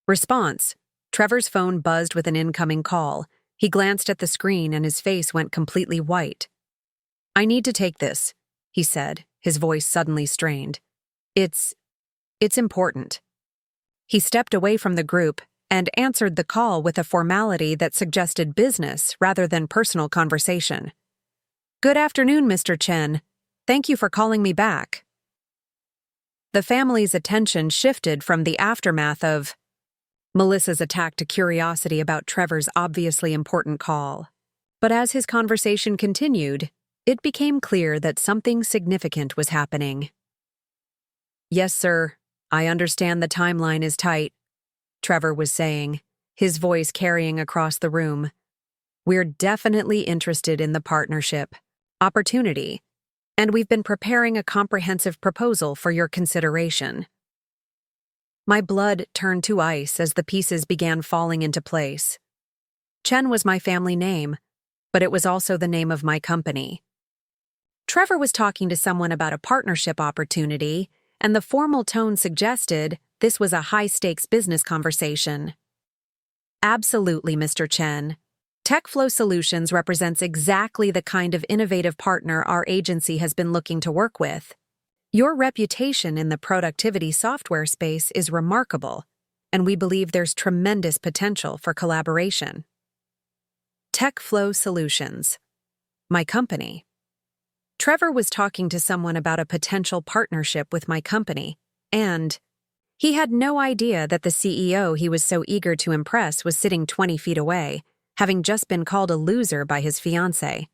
response, Trevor's phone buzzed with an incoming call. He glanced at the screen and his face went completely white. "I need to take this," he said, his voice suddenly strained. It's important." He stepped away from the group and answered the call with a formality that suggested business rather than personal conversation. "Good afternoon, Mr. Chen. Thank you for calling me back." The family's attention shifted from the aftermath of Melissa's attack to curiosity about Trevor's obviously important call. But as his conversation continued, it became clear that something significant was happening. "Yes, sir. I understand the timeline is tight," Trevor was saying, his voice carrying across the room. "We're definitely interested in the partnership opportunity, and we've been preparing a comprehensive proposal for your consideration." My blood turned to ice as the pieces began falling into place. Chen was my family name, but it was also the name of my company. Trevor was talking to someone about a partnership opportunity, and the formal tone suggested this was a high-stakes business conversation. Absolutely, Mr. Chen. TechFlow Solutions represents exactly the kind of innovative partner our agency has been looking to work with. Your reputation in the productivity software space is remarkable, and we believe there's tremendous potential for collaboration. TechFlow Solutions. My company. Trevor was talking to someone about a potential partnership with my company, and he had no idea that the CEO he was so eager to impress was sitting 20 feet away, having just been called a loser by his fiancé.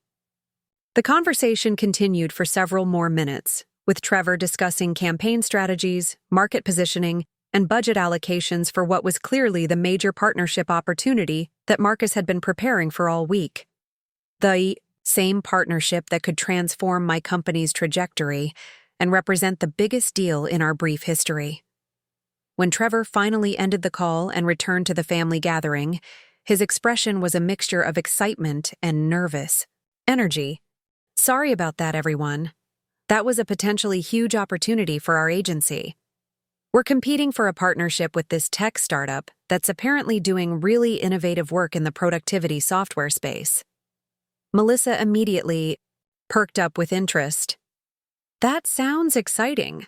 The conversation continued for several more minutes, with Trevor discussing campaign strategies, market positioning, and budget allocations for what was clearly the major partnership opportunity that Marcus had been preparing for all week. The same partnership that could transform my company's trajectory and represent the biggest deal in our brief history. When Trevor finally ended the call and returned to the family gathering, his expression was a mixture of excitement and nervous energy. Sorry about that, everyone. That was a potentially huge opportunity for our agency. We're competing for a partnership with this tech startup that's apparently doing really innovative work in the productivity software space. Melissa immediately perked up with interest. That sounds exciting.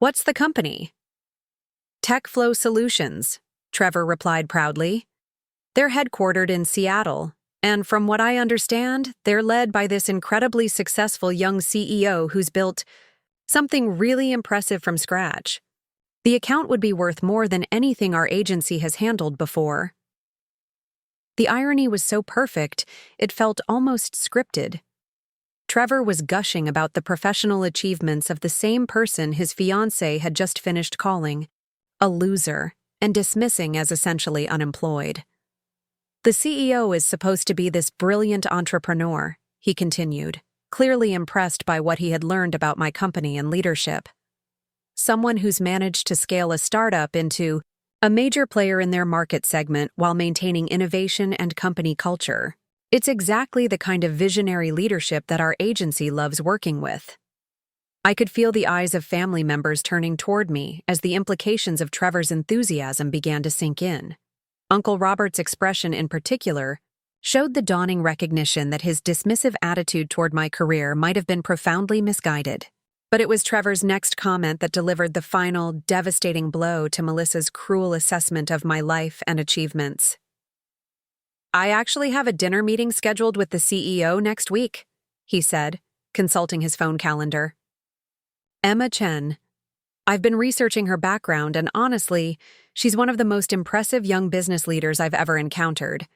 What's the company? TechFlow Solutions, Trevor replied proudly. They're headquartered in Seattle, and from what I understand, they're led by this incredibly successful young CEO who's built something really impressive from scratch. The account would be worth more than anything our agency has handled before. The irony was so perfect, it felt almost scripted. Trevor was gushing about the professional achievements of the same person his fiancé had just finished calling a loser and dismissing as essentially unemployed. The CEO is supposed to be this brilliant entrepreneur, he continued, clearly impressed by what he had learned about my company and leadership. Someone who's managed to scale a startup into a major player in their market segment while maintaining innovation and company culture. It's exactly the kind of visionary leadership that our agency loves working with. I could feel the eyes of family members turning toward me as the implications of Trevor's enthusiasm began to sink in. Uncle Robert's expression in particular showed the dawning recognition that his dismissive attitude toward my career might have been profoundly misguided. But it was Trevor's next comment that delivered the final, devastating blow to Melissa's cruel assessment of my life and achievements. I actually have a dinner meeting scheduled with the CEO next week, he said, consulting his phone calendar. Emma Chen. I've been researching her background, and honestly, she's one of the most impressive young business leaders I've ever encountered.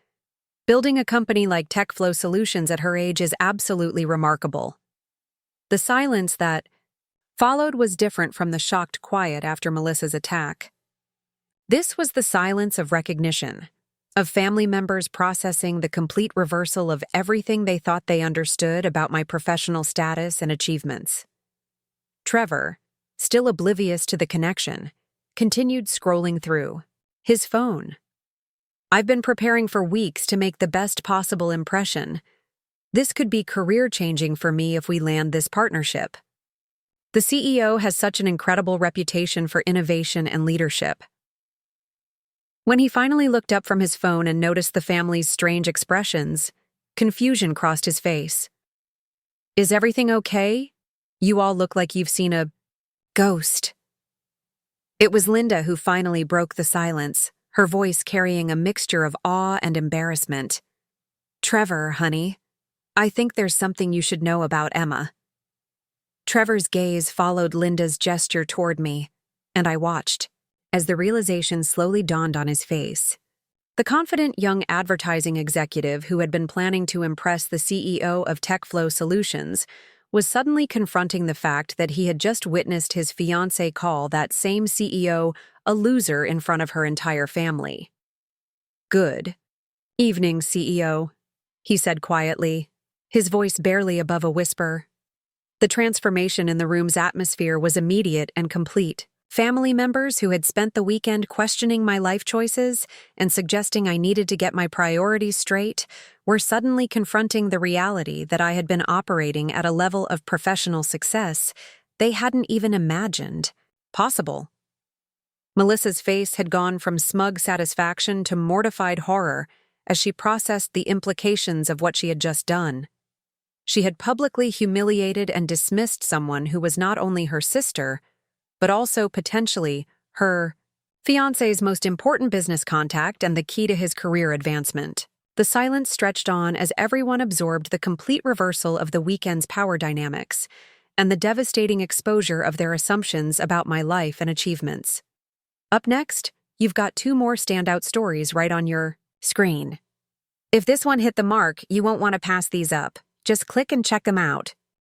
Building a company like TechFlow Solutions at her age is absolutely remarkable. The silence that followed was different from the shocked quiet after Melissa's attack. This was the silence of recognition, of family members processing the complete reversal of everything they thought they understood about my professional status and achievements. Trevor, still oblivious to the connection, continued scrolling through his phone. I've been preparing for weeks to make the best possible impression. This could be career-changing for me if we land this partnership. The CEO has such an incredible reputation for innovation and leadership. When he finally looked up from his phone and noticed the family's strange expressions, confusion crossed his face. Is everything okay? You all look like you've seen a ghost. It was Linda who finally broke the silence, her voice carrying a mixture of awe and embarrassment. Trevor, honey, I think there's something you should know about Emma. Trevor's gaze followed Linda's gesture toward me, and I watched, as the realization slowly dawned on his face. The confident young advertising executive who had been planning to impress the CEO of TechFlow Solutions was suddenly confronting the fact that he had just witnessed his fiancé call that same CEO a loser in front of her entire family. Good evening, CEO, he said quietly, his voice barely above a whisper. The transformation in the room's atmosphere was immediate and complete. Family members who had spent the weekend questioning my life choices and suggesting I needed to get my priorities straight were suddenly confronting the reality that I had been operating at a level of professional success they hadn't even imagined possible. Melissa's face had gone from smug satisfaction to mortified horror as she processed the implications of what she had just done. She had publicly humiliated and dismissed someone who was not only her sister, but also potentially her fiancé's most important business contact and the key to his career advancement. The silence stretched on as everyone absorbed the complete reversal of the weekend's power dynamics and the devastating exposure of their assumptions about my life and achievements. Up next, you've got 2 more standout stories right on your screen. If this one hit the mark, you won't want to pass these up. Just click and check them out.